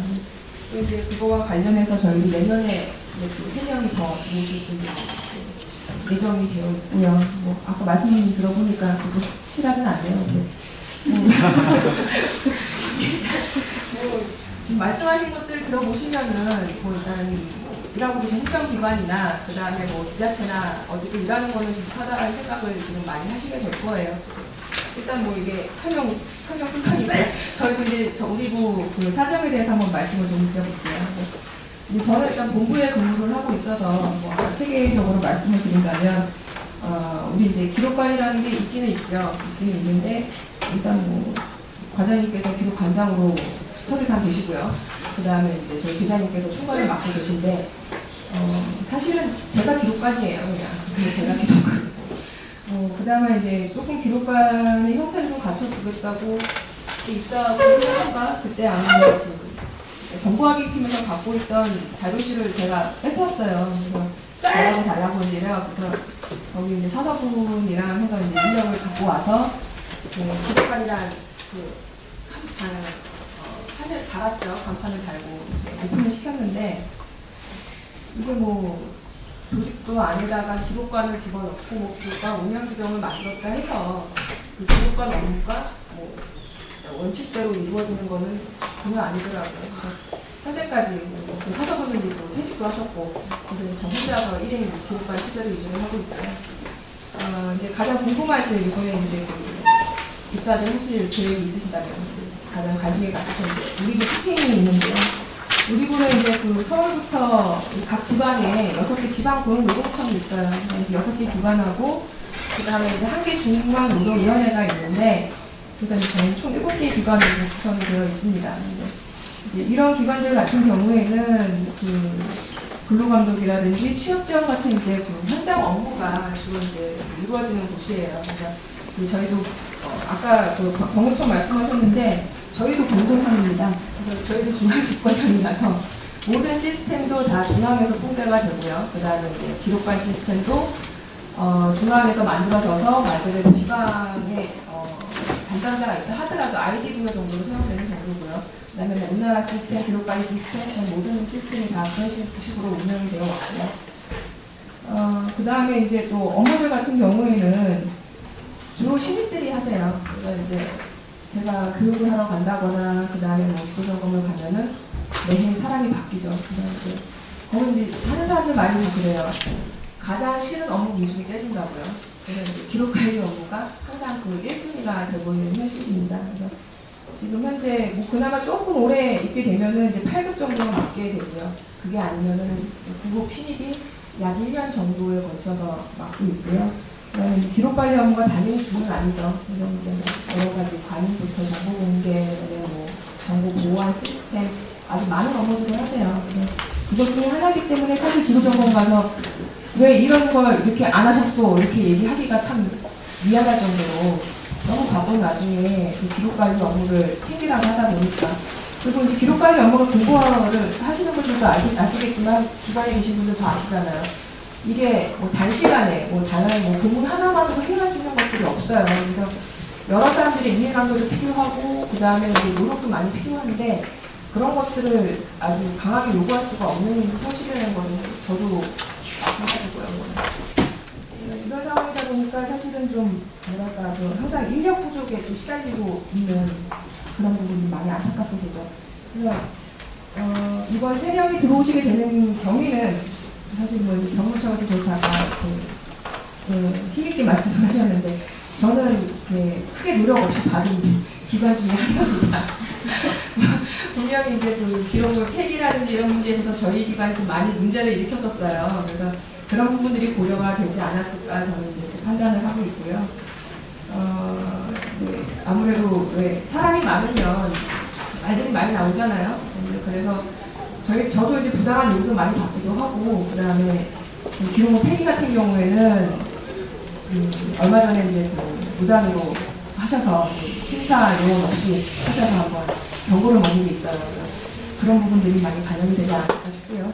S5: 이제 그거와 관련해서 저희 내년에 또 3명이 더 모실 분이 예정이 되어 있고요. 아까 말씀 들어보니까 그거 실하진 않네요. 지금 말씀하신 것들 들어보시면은 일단 일하고 계신 행정기관이나 그 다음에 지자체나 어쨌든 일하는 거는 비슷하다는 생각을 지금 많이 하시게 될 거예요. 일단 이게 설명 순서니까 저희도 이제 우리 부 사정에 대해서 한번 말씀을 좀 드려볼게요. 저는 일단 본부에 근무를 하고 있어서 세계적으로 말씀을 드린다면 우리 이제 기록관이라는 게 있기는 있죠. 있기는 있는데 일단 과장님께서 기록관장으로 서류상 계시고요. 그 다음에 이제 저희 계장님께서 총괄을 맡고 계신데 사실은 제가 기록관이에요. 그냥 제가 기록관. 그 다음에 이제 조금 기록관의 형태를 좀 갖춰보겠다고 입사 공부하다가 그때 아마 정보화기 팀에서 갖고 있던 자료실을 제가 뺏어왔어요. 그래서 달라고 하는데요. 그래서 거기 이제 사서분이랑 해서 이제 인력을 갖고 와서 기록관이란 판을 달았죠. 간판을 달고 오픈을 시켰는데 이게 조직도 안에다가 기록관을 집어넣고 기록관 운영 규정을 만들었다 해서 그 기록관 업무가 원칙대로 이루어지는 거는 전혀 아니더라고요. 그래서 현재까지 사서분들이 또 퇴직도 하셨고 그래서 저 혼자서 1인 기록관 시제를 유지를 하고 있고요. 이제 가장 궁금하실 이번에 이제 입사를 하실 계획이 있으시다면 가장 관심이 갔을 텐데 우리부 PK이 있는데요. 우리부는 이제 그 서울부터 각 지방에 6개 지방고용노동청이 있어요. 6개 기관하고 그다음에 이제 한 개 중앙노동위원회가 있는데 그래서 저희 총 7개의 기관으로 구성이 되어 있습니다. 이제 이런 기관들 같은 경우에는 그 근로감독이라든지 취업지원 같은 이제 그 현장 업무가 주로 이제 이루어지는 곳이에요. 그러니까 그 저희도 아까 그 법무청 말씀하셨는데 저희도 공동함입니다. 그래서 저희도 중앙집권형이라서 모든 시스템도 다 중앙에서 통제가 되고요. 그 다음에 이제 기록관 시스템도 중앙에서 만들어져서 말 그대로 지방에 담당자가 있다 하더라도 ID 부여 정도로 사용되는 정도고요. 그 다음에 뭐 우리나라 시스템, 기록관리 시스템, 모든 시스템이 다 그런 식으로 운영이 되어 왔고요. 그 다음에 이제 또 업무들 같은 경우에는 주로 신입들이 하세요. 그래서 이제 제가 교육을 하러 간다거나 그 다음에 뭐 지도점검을 가면은 매해 사람이 바뀌죠. 그래서 이제 거기 이제 하는 사람들 말이 다 그래요. 가장 싫은 업무 기준이 떼준다고요. 그래서 이제 기록관리 업무가 항상 그 1순위가 되고 있는 현실입니다. 그래서 지금 현재 뭐 그나마 조금 오래 있게 되면은 이제 8급 정도로 맡게 되고요. 그게 아니면은 9급 신입이 약 1년 정도에 걸쳐서 맡고 있고요. 그다음에 기록관리 업무가 당연히 주는 아니죠. 그래서 이제 뭐 여러 가지 관리부터 정보 공개, 뭐 정보 보안 시스템 아주 많은 업무들을 하세요. 그것 중에 하나이기 때문에 사실 지도점검 가서 왜 이런 걸 이렇게 안 하셨어? 이렇게 얘기하기가 참 미안할 정도로 너무 바쁜 와중에 그 기록관리 업무를 챙기라고 하다 보니까 그리고 이제 기록관리 업무가 공고를 하시는 분들도 아시겠지만 기관에 계신 분들도 아시잖아요. 이게 뭐 단시간에 뭐 단어에 뭐 공문 하나만으로 해결할 수 있는 것들이 없어요. 그래서 여러 사람들의 이해관계도 필요하고 그 다음에 이제 노력도 많이 필요한데 그런 것들을 아주 강하게 요구할 수가 없는 현실이라는 거는 저도 마찬가지고요. 이런 상황이다 보니까 사실은 좀 뭐랄까 좀 항상 인력 부족에 좀 시달리고 있는 그런 부분이 많이 안타깝게 되죠. 그래서 이번 세령이 들어오시게 되는 경위는 사실 뭐 경무청에서 저희가 아까 힘있게 말씀을 하셨는데 저는 크게 노력 없이 받은 기관 중에 하나입니다. 분명히 이제 그 기록물 폐기라든지 이런 문제에 있어서 저희 기관이 좀 많이 문제를 일으켰었어요. 그래서 그런 부분들이 고려가 되지 않았을까 저는 이제 판단을 하고 있고요. 이제 아무래도 왜 사람이 많으면 말들이 많이 나오잖아요. 그래서 저도 이제 부당한 요구도 많이 받기도 하고, 그 다음에 기록물 폐기 같은 경우에는 얼마 전에 이제 무단으로 하셔서 심사 요원 없이 하셔서 한번 경고를 먹은 게 있어요. 그런 부분들이 많이 반영이 되지 않을까 싶고요.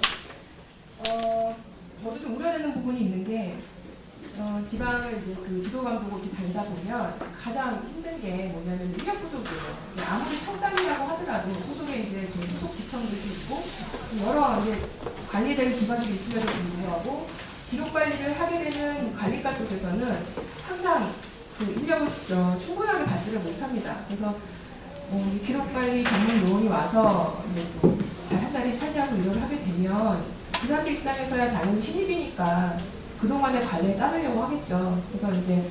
S5: 저도 좀 우려되는 부분이 있는 게 지방을 이제 그 지도 감독으로 이렇게 다니다 보면 가장 힘든 게 뭐냐면 인력 부족이에요. 아무리 청담이라고 하더라도 소속에 이제 소속 지청들이 있고 여러 이제 관리되는 기관들이 있음에도 불구하고 기록 관리를 하게 되는 관리과 쪽에서는 항상 그 인력을 충분하게 받지를 못합니다. 그래서 기록 관리 전문 요원이 와서 또 한 자리 차지하고 일을 하게 되면 그 사람들 입장에서야 당연히 신입이니까 그동안의 관리에 따르려고 하겠죠. 그래서 이제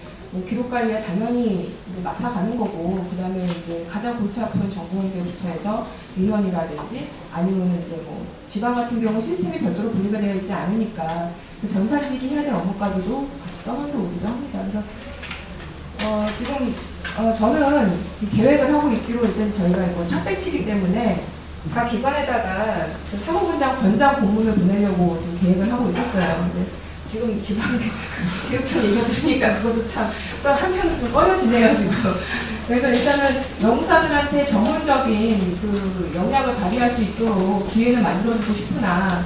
S5: 기록 관리에 당연히 이제 맡아가는 거고, 그 다음에 이제 가장 골치 아픈 정보인계부터 해서 인원이라든지 아니면 이제 뭐 지방 같은 경우 시스템이 별도로 분리가 되어 있지 않으니까 그 전산직이 해야 될 업무까지도 같이 떠넘겨 오기도 합니다. 그래서 지금 저는 계획을 하고 있기로 일단 저희가 이거 첫 배치이기 때문에 각 기관에다가 그 사무분장 권장 공문을 보내려고 지금 계획을 하고 있었어요. 근데 지금 지방 교육청 얘기가 들으니까 그것도 참 또 한편으로 좀 꺼려지네요 지금. 그래서 일단은 연구사들한테 전문적인 그 역량을 발휘할 수 있도록 기회를 만들어주고 싶으나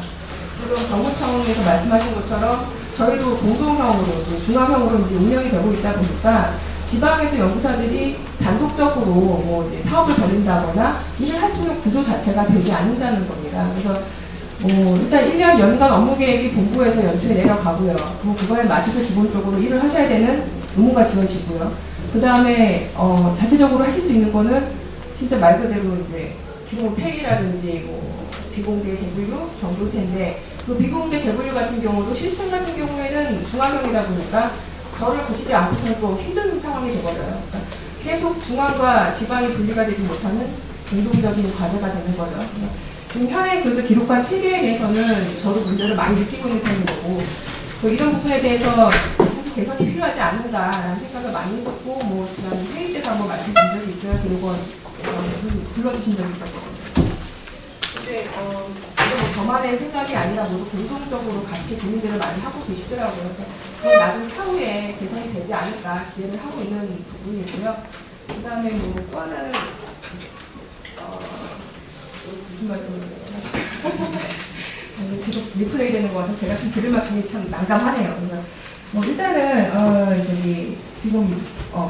S5: 지금 경무청에서 말씀하신 것처럼 저희도 공동형으로 중앙형으로 이제 운영이 되고 있다 보니까 지방에서 연구사들이 단독적으로 뭐 이제 사업을 벌인다거나 일을 할 수 있는 구조 자체가 되지 않는다는 겁니다. 그래서 일단 1년 연간 업무 계획이 본부에서 연초에 내려가고요. 그리고 그거에 맞춰서 기본적으로 일을 하셔야 되는 의무가 지어지고요. 그 다음에 자체적으로 하실 수 있는 거는 진짜 말 그대로 이제 기록 폐기라든지 뭐 비공개 재분류 정도일 텐데 그 비공개 재분류 같은 경우도 시스템 같은 경우에는 중앙형이다 보니까 저를 고치지 않고서는 또 힘든 상황이 돼버려요. 그러니까 계속 중앙과 지방이 분리가 되지 못하는 공동적인 과제가 되는 거죠. 지금 현행 그래서 기록관 체계에 대해서는 저도 문제를 많이 느끼고 있는 편인 거고, 이런 부분에 대해서 사실 개선이 필요하지 않는가라는 생각을 많이 했었고, 지난 회의 때도 한번 말씀드린 적이 있어요. 기록원 불러주신 적이 있었거든요. 근데 이게 저만의 생각이 아니라 모두 공동적으로 같이 고민들을 많이 하고 계시더라고요. 그래서 나중 차후에 개선이 되지 않을까 기대를 하고 있는 부분이고요. 그 다음에 또 하나는 무슨 말씀을 계속 리플레이 되는 것 같아서 제가 좀 들을 말씀이 참 난감하네요. 그래서 일단은 지금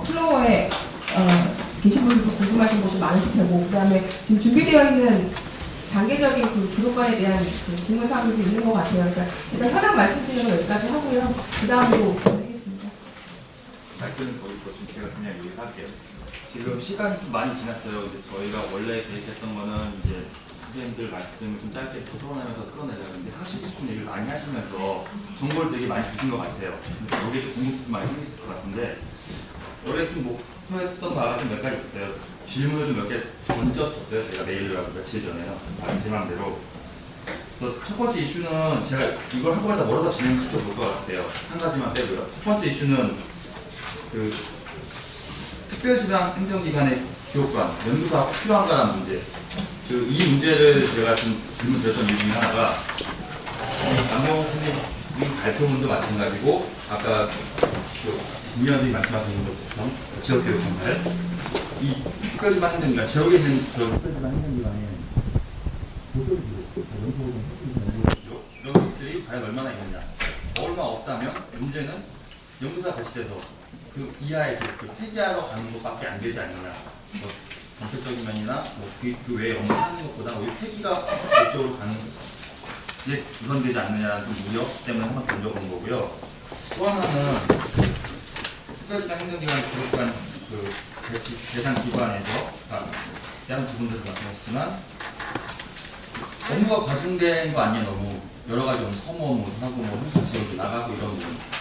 S5: 플로어에 계신 분들도 궁금하신 것도 많으실 테고, 그 다음에 지금 준비되어 있는 단계적인 그 기록관에 대한 질문 사항들도 있는 것 같아요. 그러니까 일단 현황 말씀드리는 건 여기까지 하고요. 그 다음으로 하겠습니다.
S6: 발표는 거의 지금 제가 그냥 여기서 할게요. 지금 시간이 좀 많이 지났어요. 이제 저희가 원래 계획했던 거는 이제 선생님들 말씀을 좀 짧게 토론하면서 끌어내려고 했는데 하시고 싶은 얘기를 많이 하시면서 정보를 되게 많이 주신 것 같아요. 여기에 좀 궁금증이 많이 생겼을 것 같은데 원래 좀 목표했던 바가 좀 몇 가지 있었어요. 질문을 좀 몇 개 던졌었어요. 제가 메일로 며칠 전에요. 제 맘대로. 첫 번째 이슈는 제가 이걸 한꺼번에 다 몰아서 진행시켜 볼 것 같아요. 한 가지만 빼고요. 첫 번째 이슈는 그 특별지방 행정기관의 기록관, 연구사가 필요한가라는 문제. 이 문제를 제가 좀 질문 드렸던 이유 중에 하나가 남용 선생님 발표문도 마찬가지고 아까 김미연 선생님이 말씀하신 것처럼 지역교육 정말 이 특별지방 행정기관, 지역에 있는 특별지방 행정기관에 이런 것들이 과연 얼마나 있느냐. 얼마 없다면 문제는 연구사 배치돼서 그 이하의 그 폐기하러 가는 것밖에 안 되지 않느냐. 정책적인 면이나 그 외에 업무 하는 것보다 오히려 폐기가 그쪽으로 가는 게 우선되지 않느냐는 우려 때문에 한번 던져본 거고요. 또 하나는 특별지방 행정기관 기록관 배치 대상 기관에서 다른 부분들도 말씀하셨지만 업무가 과중된 거 아니에요. 너무 여러 가지 서무 업무 하고 행사 지역이 나가고 이런 부분.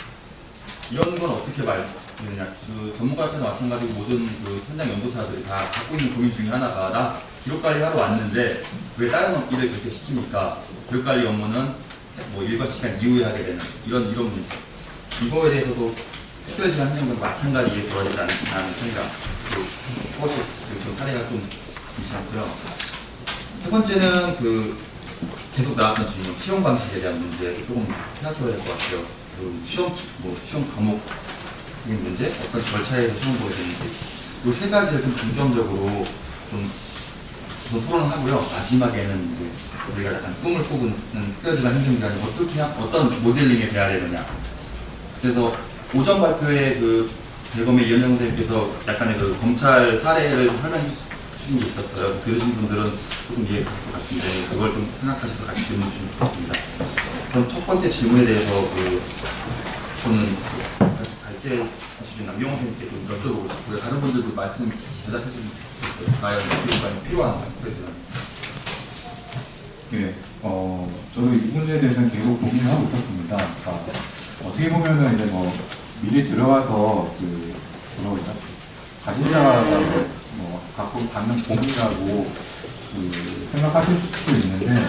S6: 이런 건 어떻게 말되느냐. 전문가한테도 마찬가지고 모든 현장 연구사들이 다 갖고 있는 고민 중에 하나가 나 기록관리 하러 왔는데 왜 다른 일을 그렇게 시킵니까? 기록관리 업무는 일과 시간 이후에 하게 되는 이런 문제. 이거에 대해서도 특별시간 행정과 마찬가지에 돌아지지 않는 생각. 지금 사례가 좀 괜찮고요. 세 번째는 계속 나왔던 질문, 시험 방식에 대한 문제 조금 생각해봐야 될 것 같아요. 시험 과목적인 문제, 어떤 절차에서 시험 보게 되는지, 이 세 가지를 좀 중점적으로 좀 토론을 하고요. 마지막에는 이제 우리가 약간 꿈을 꾸는 특별지방 행정기관이 어떤 모델링에 돼야 되느냐. 그래서 오전 발표에 대검의 이현정 선생님께서 약간의 검찰 사례를 설명해 주신 게 있었어요. 들으신 분들은 조금 이해할 것 같은데 그걸 좀 생각하셔서 같이 질문 주시면 좋겠습니다. 그럼 첫 번째 질문에 대해서 저는 발제하시는 남경원 선생님께 좀 여쭤보고 싶고요. 다른 분들도 말씀 대답해 주시면 좋겠어요. 과연 기록관이 필요한가?
S7: 네, 저도 이 문제에 대해서는 계속 고민을 하고 있었습니다. 그러니까 어떻게 보면은 이제 미리 들어가서 가진자가 갖고 받는 고민이라고 생각하실 수도 있는데,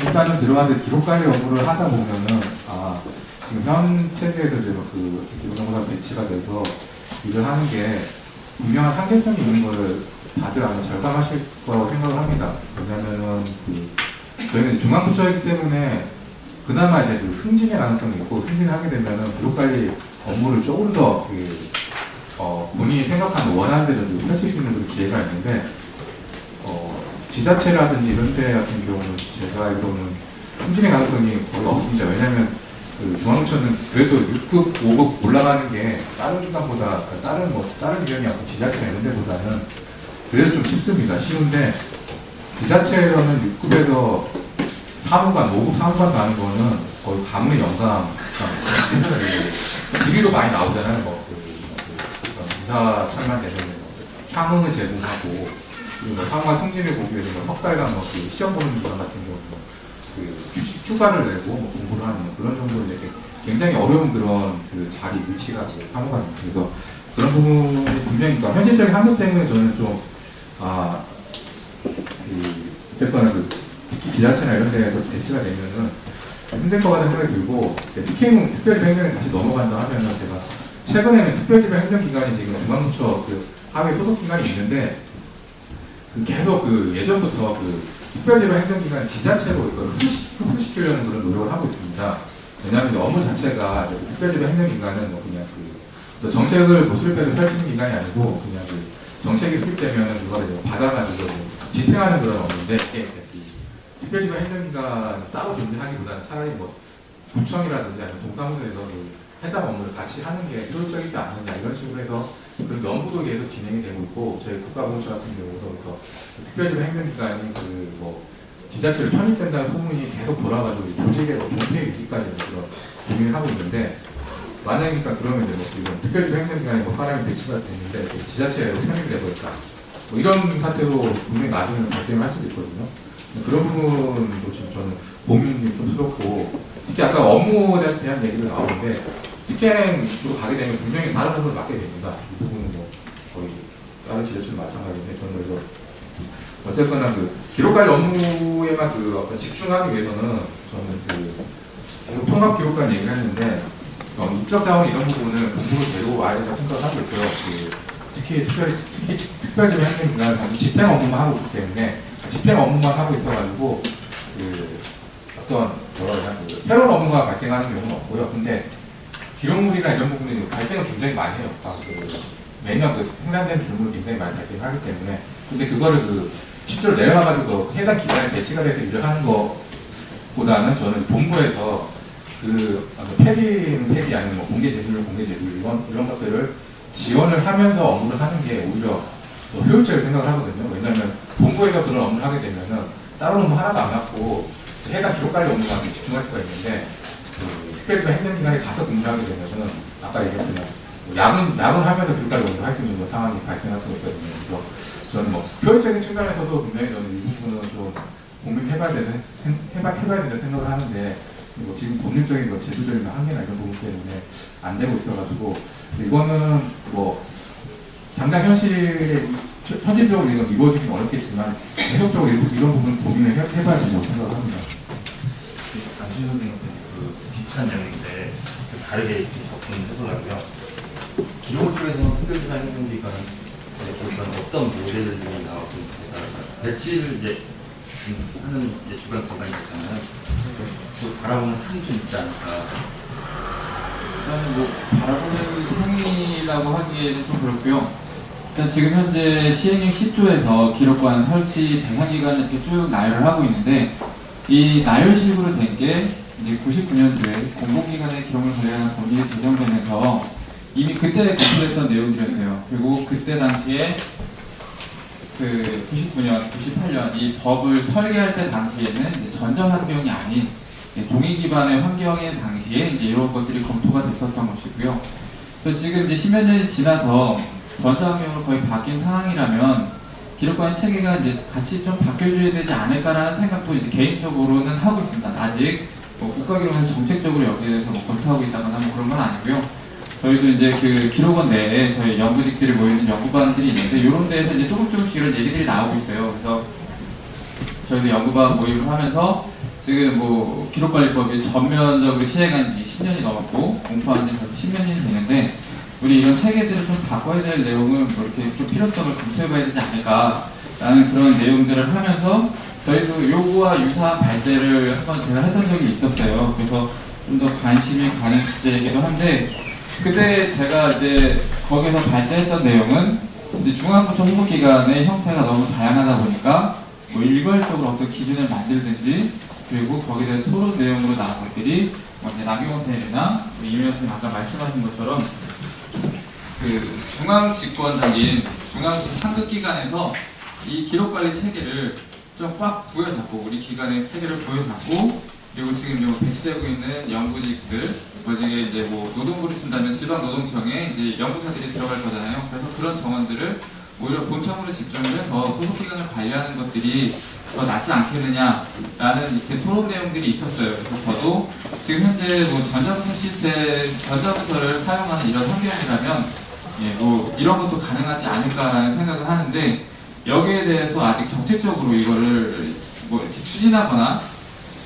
S7: 일단은 들어가서 기록관리 업무를 하다 보면은 지금 현 체계에서 이제 기록연구사 배치가 돼서 일을 하는 게 분명한 한계성이 있는 거를 다들 아마 절감하실 거라고 생각을 합니다. 왜냐면은 저희는 중앙부처이기 때문에 그나마 이제 승진의 가능성이 있고, 승진을 하게 되면은 기록관리 업무를 조금 더 본인이 생각하는 원하는 대로 펼칠 수 있는 기회가 있는데, 지자체라든지 이런 데 같은 경우는 제가 알기로는 승진의 가능성이 거의 없습니다. 왜냐하면 중앙부처는 그래도 6급, 5급 올라가는 게 다른 기관보다, 다른 기관이 아니고 지자체나 이런 데보다는 그래도 좀 쉽습니다. 쉬운데, 지자체에서는 6급에서 사무관, 5급 사무관 가는 거는 거의 가문의 영광. 직위도 많이 나오잖아요. 인사 철만 되면 향응을 제공하고, 그리고 사무관 승진을 보기 위해서 석 달간 시험 보는 기간 같은 경우는 휴가를 내고 공부를 하는 그런 정도로 이렇게 굉장히 어려운 그런 그 자리 위치가 사무관입니다. 그래서 그런 부분이 분명히 그러니까 현실적인 한계 때문에 저는 좀 어쨌거나 특히 지자체나 이런 데에서 배치가 되면은 힘들 것 같다는 생각이 들고 특별지방 행정에 다시 넘어간다 하면은 제가 최근에는 특별지방 행정기관이 지금 중앙부처 하위 소속기관이 있는데 계속 예전부터 특별지방 행정기관 지자체로 이걸 흡수시키려는 그런 노력을 하고 있습니다. 왜냐하면 업무 자체가 특별지방 행정기관은 뭐 그냥 정책을 수립해서 펼치는 기관이 아니고 그냥 정책이 수립되면 그걸 이제 받아가지고 집행하는 그런 업무인데 특별지방 행정기관 따로 존재하기보다는 차라리 뭐 구청이라든지 아니면 동사무소에서 해당 업무를 같이 하는 게 효율적이지 않느냐 이런 식으로 해서 그런 연구도 계속 진행이 되고 있고 저희 국가공무처 같은 경우도 그래서 특별지방 행정기관이 지자체로 편입된다는 소문이 계속 돌아가지고 조직의 존폐 위기까지 그런 고민을 하고 있는데 만약이니까 그러면 이제 뭐 지금 특별지방 행정기관에 뭐 사람이 배치가 됐는데 지자체로 편입이 되버렸다 뭐 이런 사태도 분명히 나중에는 발생할 수도 있거든요. 그런 부분도 지금 저는 고민이 좀 스럽고 특히 아까 업무에 대한 얘기가 나오는데 특혜행으로 가게 되면 분명히 다른 부분을 맡게 됩니다. 이 부분은 뭐 거의 다른 지자체도 마찬가지인데 저는 그래서 어쨌거나 기록관리 업무에만 어떤 집중하기 위해서는 저는 계속 통합 기록관 얘기를 했는데 인적 자원 이런 부분을 공부를 데리고 와야 된다고 생각을 하고 있고요. 특히 특별지방 행정기관은 집행 업무만 하고 있기 때문에 집행 업무만 하고 있어가지고 어떤 새로운 업무가 발생하는 경우는 없고요. 근데 기록물이나 이런 부분이 발생을 굉장히 많이 해요. 매년 생산되는 기록물이 굉장히 많이 발생하기 때문에 근데 그거를 실제로 내려가가지고 해당 기관에 배치가 돼서 일을 하는 것보다는 저는 본부에서 폐기 아니면 뭐 공개 제출 이런 것들을 지원을 하면서 업무를 하는 게 오히려 더 효율적이라고 생각을 하거든요. 왜냐하면 본부에서 그런 업무를 하게 되면은 다른 업무 하나도 안 갖고 해당 기록관리 업무만 집중할 수가 있는데 특별지방 행정기관에 가서 근무를 하게 되면은 아까 얘기했지만 야근하면서 기록관리 업무를 할 수 있는 상황이 발생할 수가 있거든요. 그래서 저는 뭐 효율적인 측면에서도 분명히 저는 이 부분은 좀 고민해봐야 된다는 생각을 하는데 뭐 지금 법률적인 제도적인 한계나 이런 부분 때문에 안 되고 있어가지고 이거는 뭐 당장 현실적으로 이건 이루어지긴 어렵겠지만 계속적으로 이런 부분 고민을 해봐야 된다고 생각을 합니다.
S8: 안신 선생님한테 비슷한 내용인데 다르게 접근해보려고요. 기록 쪽에서는 특별지방 행정기관은 어떤 모델들이 나왔습니다. 배치를 이제 하는 주관 기관이 있잖아요. 바라보는 상이 좀 있지 않을까.
S2: 저는 뭐 바라보는 상이라고 하기에는 좀 그렇고요. 일단 지금 현재 시행령 10조에서 기록관 설치 대상 기간을 이렇게 쭉 나열을 하고 있는데 이 나열식으로 된 게 이제 99년도에 공공기관의 기록물 관리하는 법률이 제정되면서 이미 그때 검토했던 내용들이었어요. 그리고 그때 당시에 99년, 98년 이 법을 설계할 때 당시에는 이제 전자 환경이 아닌 종이 기반의 환경의 당시에 이제 이런 것들이 검토가 됐었던 것이고요. 그래서 지금 이제 10여 년이 지나서 전자 환경으로 거의 바뀐 상황이라면 기록관의 체계가 이제 같이 좀 바뀌어줘야 되지 않을까라는 생각도 이제 개인적으로는 하고 있습니다. 아직 뭐 국가기록원에서 정책적으로 여기에 대해서 뭐 검토하고 있다거나 뭐 그런 건 아니고요. 저희도 이제 기록원 내에 저희 연구직들이 모이는 연구반들이 있는데 이런 데에서 이제 조금씩 이런 얘기들이 나오고 있어요. 그래서 저희도 연구반 모임을 하면서 지금 뭐 기록관리법이 전면적으로 시행한 지 10년이 넘었고 공포한 지 벌써 10년이 되는데 우리 이런 체계들을 좀 바꿔야 될 내용을 뭐 이렇게 좀 필요성을 검토해봐야 되지 않을까라는 그런 내용들을 하면서 저희도 요구와 유사한 발제를 한번 제가 했던 적이 있었어요. 그래서 좀 더 관심이 가는 주제이기도 한데 그때 제가 이제 거기서 발제했던 내용은 이제 중앙부처 홍보기관의 형태가 너무 다양하다 보니까 뭐 일괄적으로 어떤 기준을 만들든지 그리고 거기에 대한 토론 내용으로 나온 것들이 뭐 이제 남경원 선생님이나 이민현 선생님 아까 말씀하신 것처럼 중앙집권적인 중앙부처 상급기관에서 이 기록관리 체계를 좀 꽉 부여잡고 우리 기관의 체계를 부여잡고 그리고 지금 요 배치되고 있는 연구직들 만약에 이제 뭐 노동부를 친다면 지방노동청에 이제 연구사들이 들어갈 거잖아요. 그래서 그런 정원들을 오히려 본청으로 집중을 해서 소속기관을 관리하는 것들이 더 낫지 않겠느냐라는 이렇게 토론 내용들이 있었어요. 그래서 저도 지금 현재 뭐 전자부서 시스템, 전자부서를 사용하는 이런 환경이라면 뭐 이런 것도 가능하지 않을까라는 생각을 하는데, 여기에 대해서 아직 정책적으로 이거를 뭐 이렇게 추진하거나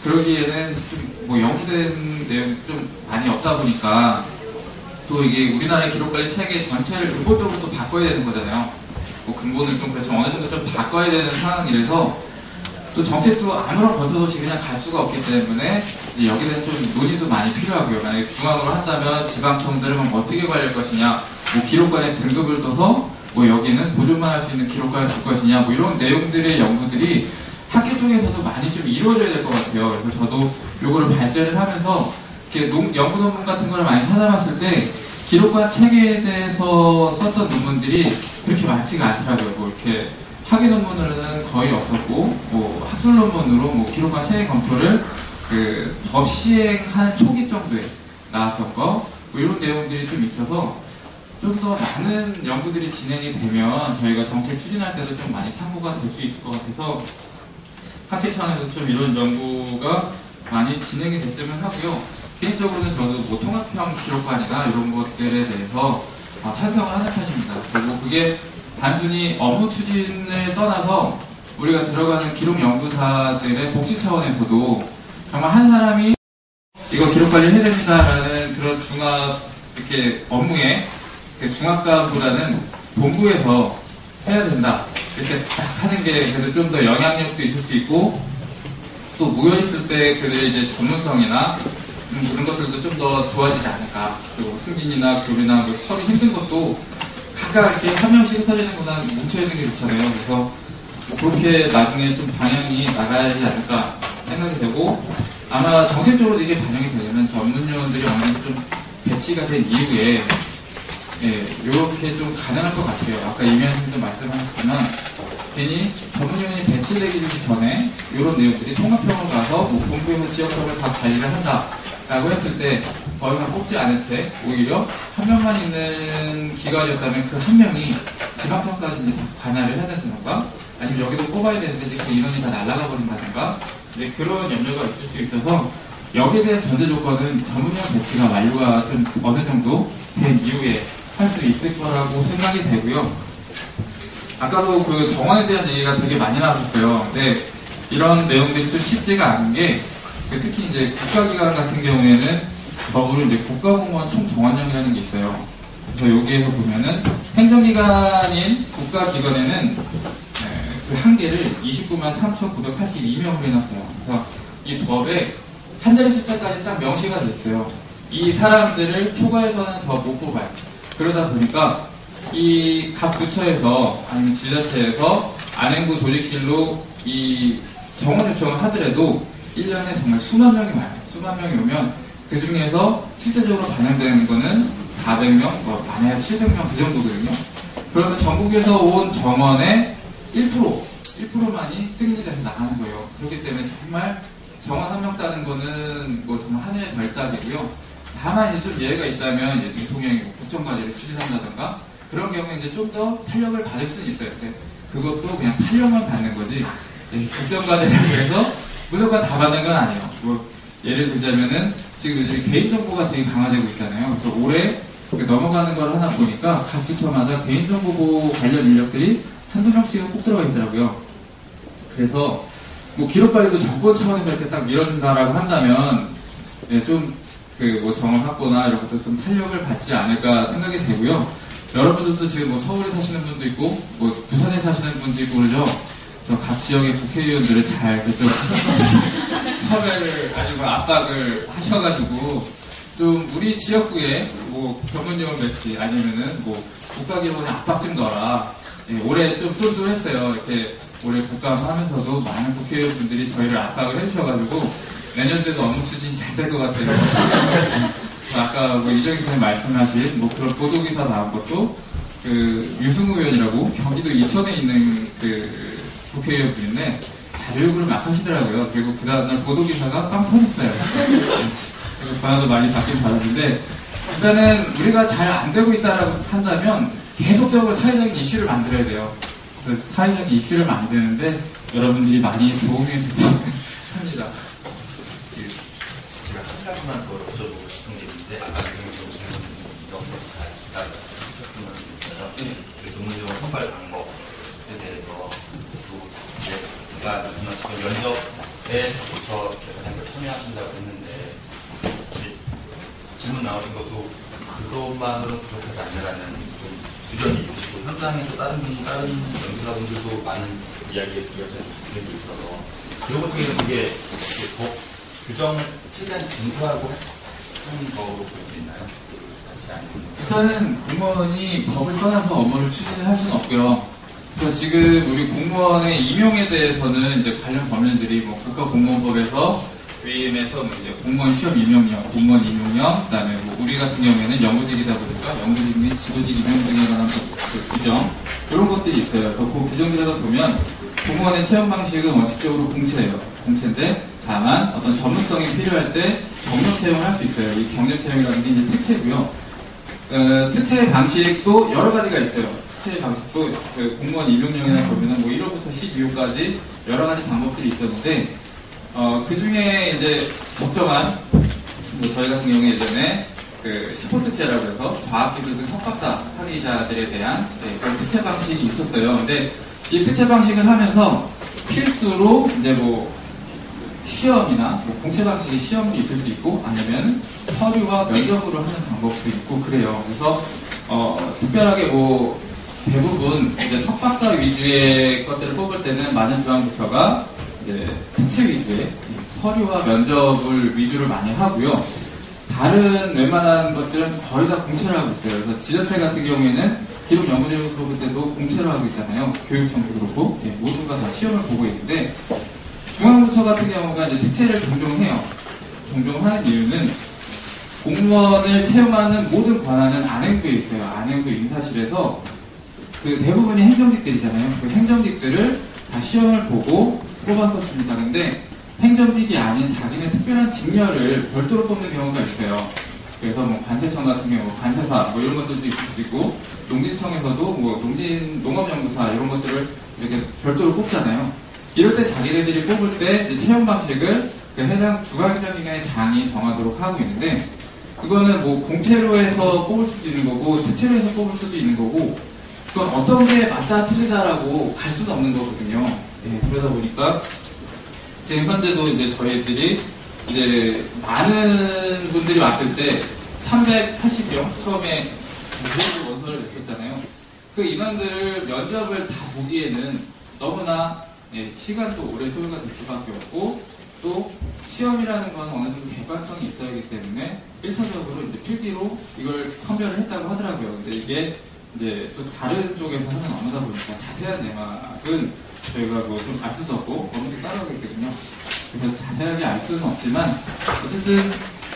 S2: 그러기에는 좀 뭐 연구된 내용이 좀 많이 없다 보니까, 또 이게 우리나라의 기록관리 체계 전체를 근본적으로 또 바꿔야 되는 거잖아요. 뭐 근본을 좀 그래서 어느 정도 좀 바꿔야 되는 상황이라서, 또 정책도 아무런 건설 없이 그냥 갈 수가 없기 때문에 이제 여기에 대한 좀 논의도 많이 필요하고요. 만약에 중앙으로 한다면 지방청들을 그럼 어떻게 관리할 것이냐, 뭐 기록관의 등급을 둬서 뭐 여기는 보존만 할 수 있는 기록관을 줄 것이냐, 뭐 이런 내용들의 연구들이 학교 쪽에서도 많이 좀 이루어져야 될 것 같아요. 그래서 저도 요거를 발제를 하면서 이렇게 연구 논문 같은 걸 많이 찾아봤을 때 기록관 체계에 대해서 썼던 논문들이 그렇게 많지가 않더라고요. 뭐 이렇게 학위 논문으로는 거의 없었고, 뭐 학술 논문으로 뭐 기록관 체계 검토를 그 법 시행하는 초기 정도에 나왔던 거, 뭐 이런 내용들이 좀 있어서 좀 더 많은 연구들이 진행이 되면 저희가 정책 추진할 때도 좀 많이 참고가 될 수 있을 것 같아서 학회 차원에서 좀 이런 연구가 많이 진행이 됐으면 하고요. 개인적으로는 저도 뭐 통합형 기록관이나 이런 것들에 대해서 찬성을 하는 편입니다. 그리고 그게 단순히 업무 추진을 떠나서 우리가 들어가는 기록 연구사들의 복지 차원에서도 정말 한 사람이 이거 기록 관리 해야 됩니다라는 그런 중압 이렇게 업무에 그 중압감보다는 본부에서 해야 된다 이렇게 딱 하는 게 그래도 좀 더 영향력도 있을 수 있고, 또 모여 있을 때 그들의 이제 전문성이나 그런 것들도 좀 더 좋아지지 않을까. 그리고 승진이나 교류나 뭐 서로 힘든 것도 각각 이렇게 한 명씩 흩어지는 것보다 뭉쳐 있는 게 좋잖아요. 그래서 뭐 그렇게 나중에 좀 방향이 나가야 되지 않을까 생각이 되고, 아마 정책적으로 이게 반영이 되려면 전문요원들이 어느 정도 좀 배치가 된 이후에 이렇게 좀 가능할 것 같아요. 아까 이면님도 말씀하셨지만 괜히 전문요원이 배치되기 전에 이런 내용들이 통합형으로 가서 뭐 본부에서 지역적으로 다 관리를 한다라고 했을 때 더 이상 뽑지 않을 때 오히려 한 명만 있는 기관이었다면 그 한 명이 지방청까지 이제 관할을 해야 된다던가, 아니면 여기도 뽑아야 되는데 이제 그 인원이 다 날아가 버린다던가, 이제 그런 염려가 있을 수 있어서 여기에 대한 전제 조건은 전문요원 배치가 완료가 좀 어느 정도 된 이후에 할 수 있을 거라고 생각이 되고요. 아까도 그 정원에 대한 얘기가 되게 많이 나왔었어요. 근데 이런 내용들이 좀 쉽지가 않은 게, 특히 이제 국가기관 같은 경우에는 법으로 이제 국가공무원 총정원령이라는 게 있어요. 그래서 여기에서 보면은 행정기관인 국가기관에는 그 한계를 29만 3,982명으로 해놨어요. 그래서 이 법에 한 자리 숫자까지 딱 명시가 됐어요. 이 사람들을 초과해서는 더 못 뽑아요. 그러다 보니까 이 각 부처에서 아니면 지자체에서 안행부 조직실로 이 정원 요청을 하더라도 1년에 정말 수만 명이 와요. 수만 명이 오면 그 중에서 실제적으로 반영되는 거는 400명, 뭐 많아야 700명 그 정도거든요. 그러면 전국에서 온 정원의 1%만이 승인이 돼서 나가는 거예요. 그렇기 때문에 정말 정원 한 명 따는 거는 뭐 정말 하늘의 별따기고요. 다만 이제 좀 예외가 있다면 이제 대통령이 국정과제를 추진한다던가 그런 경우에 이제 좀 더 탄력을 받을 수는 있어요. 근데 그것도 그냥 탄력만 받는 거지 국정과제라고 해서 무조건 다 받는 건 아니에요. 뭐 예를 들자면은 지금 이제 개인정보가 되게 강화되고 있잖아요. 그래서 올해 넘어가는 걸 하나 보니까 각 부처마다 개인정보 보호 관련 인력들이 한두 명씩은 꼭 들어가 있더라고요. 그래서 뭐 기록관리도 정권 차원에서 이렇게 딱 밀어준다라고 한다면 좀 그 뭐 정원 확보나 이런 것도 좀 탄력을 받지 않을까 생각이 되고요. 여러분들도 지금 뭐 서울에 사시는 분도 있고 뭐 부산에 사시는 분도 있고 그러죠. 각 지역의 국회의원들을 잘 좀 섭외를 아니고 압박을 하셔가지고 좀 우리 지역구에 뭐 전문요원 배치 아니면은 뭐 국가기록원에 압박 좀 넣어라. 올해 좀 쏠쏠했어요. 이렇게 올해 국감하면서도 많은 국회의원분들이 저희를 압박을 해주셔가지고 내년도에도 업무 추진이 잘 될 것 같아요. 아까 뭐 이정희 선생님 말씀하신 뭐 그런 보도기사 나온 것도 그 유승우 의원이라고 경기도 이천에 있는 그 국회의원분인데 자료요구를 막 하시더라고요. 그리고 그 다음날 보도기사가 빵 터졌어요. 그래서 전화도 많이 받긴 받았는데 일단은 우리가 잘 안 되고 있다라고 한다면 계속적으로 사회적인 이슈를 만들어야 돼요. 그 사회적인 이슈를 만드는데 여러분들이 많이 도움해 주시면 합니다.
S8: 제가 한 가지만 더 여쭤보고 싶은 게 있는데 아까 질문 잘 하셨으면 좋겠어요. 그 전문적으로 선발 방법에 대해서 그리고 이제 아까 말씀하신 면접에 저 가장 참여하신다고 했는데 이제 질문 나오신 것도 그것만으로 부족하지 않느라는 좀 의견이 있으시고 현장에서 다른 연구자분들도 많은 이야기를 들려주는 게 있어서 그런 것 중에는 그게 법 규정을 최대한 준수하고 하는 거로 볼 수 있나요? 그렇지 않나요?
S2: 일단은 공무원이 법을 떠나서 업무를 추진할 수는 없고요. 그래서 지금 우리 공무원의 임용에 대해서는 이제 관련 법률들이 뭐 국가공무원법에서 위임해서 뭐 이제 공무원 시험 임용령, 공무원 임용령, 그다음에 뭐 우리 같은 경우에는 연구직이다 보니까 연구직 및 지도직 임용 등에 관한 그 규정 이런 것들이 있어요. 그 규정들에서 보면 공무원의 채용 방식은 원칙적으로 공채예요. 공채인데 다만 어떤 전문성이 필요할 때 경력 채용을 할 수 있어요. 이 경력 채용이라는 게 이제 특채고요. 특채 방식도 여러 가지가 있어요. 특채 방식도 그 공무원 임용령이나 보면은 뭐 1호부터 12호까지 여러 가지 방법들이 있었는데 그 중에 이제 적정한 뭐 저희 같은 경우에 예전에 그 10호 특채라고 해서 과학기술 등 석박사 학위자들에 대한 그런 특채 방식이 있었어요. 근데 이 특채 방식을 하면서 필수로 이제 뭐 시험이나 뭐 공채 방식의 시험도 있을 수 있고 아니면 서류와 면접으로 하는 방법도 있고 그래요. 그래서 특별하게 뭐 대부분 이제 석박사 위주의 것들을 뽑을 때는 많은 중앙부처가 이제 특채 위주의 서류와 면접을 위주를 많이 하고요. 다른 웬만한 것들은 거의 다 공채를 하고 있어요. 그래서 지자체 같은 경우에는 기록 연구제도 뽑을 때도 공채로 하고 있잖아요. 교육청도 그렇고 모두가 다 시험을 보고 있는데 중앙부처 같은 경우가 이제 특채를 종종 해요. 종종 하는 이유는 공무원을 채용하는 모든 권한은 안행부에 있어요. 안행부 인사실에서 그 대부분이 행정직들이잖아요. 그 행정직들을 다 시험을 보고 뽑았었습니다. 근데 행정직이 아닌 자기네 특별한 직렬을 별도로 뽑는 경우가 있어요. 그래서 뭐 관세청 같은 경우 관세사 뭐 이런 것들도 있을 수 있고 농진청에서도 뭐 농업연구사 이런 것들을 이렇게 별도로 뽑잖아요. 이럴 때 자기네들이 뽑을 때 이제 채용 방식을 그 해당 중앙행정기관의 장이 정하도록 하고 있는데 그거는 뭐 공채로 해서 뽑을 수도 있는 거고 특채로 해서 뽑을 수도 있는 거고 그건 어떤 게 맞다 틀리다라고 갈 수는 없는 거거든요. 그러다 보니까 지금 현재도 이제 저희들이 이제 많은 분들이 왔을 때 380명 처음에 원서를 냈었잖아요. 그 인원들을 면접을 다 보기에는 너무나 시간도 오래 소요가 될 수밖에 없고 또 시험이라는 건 어느 정도 객관성이 있어야 하기 때문에 1차적으로 이제 필기로 이걸 선별을 했다고 하더라고요. 근데 이게 이제 또 다른 쪽에서 하는 업무다 보니까 자세한 내막은 저희가 뭐 좀 알 수도 없고 법률도 따라오고 있거든요. 그래서 자세하게 알 수는 없지만 어쨌든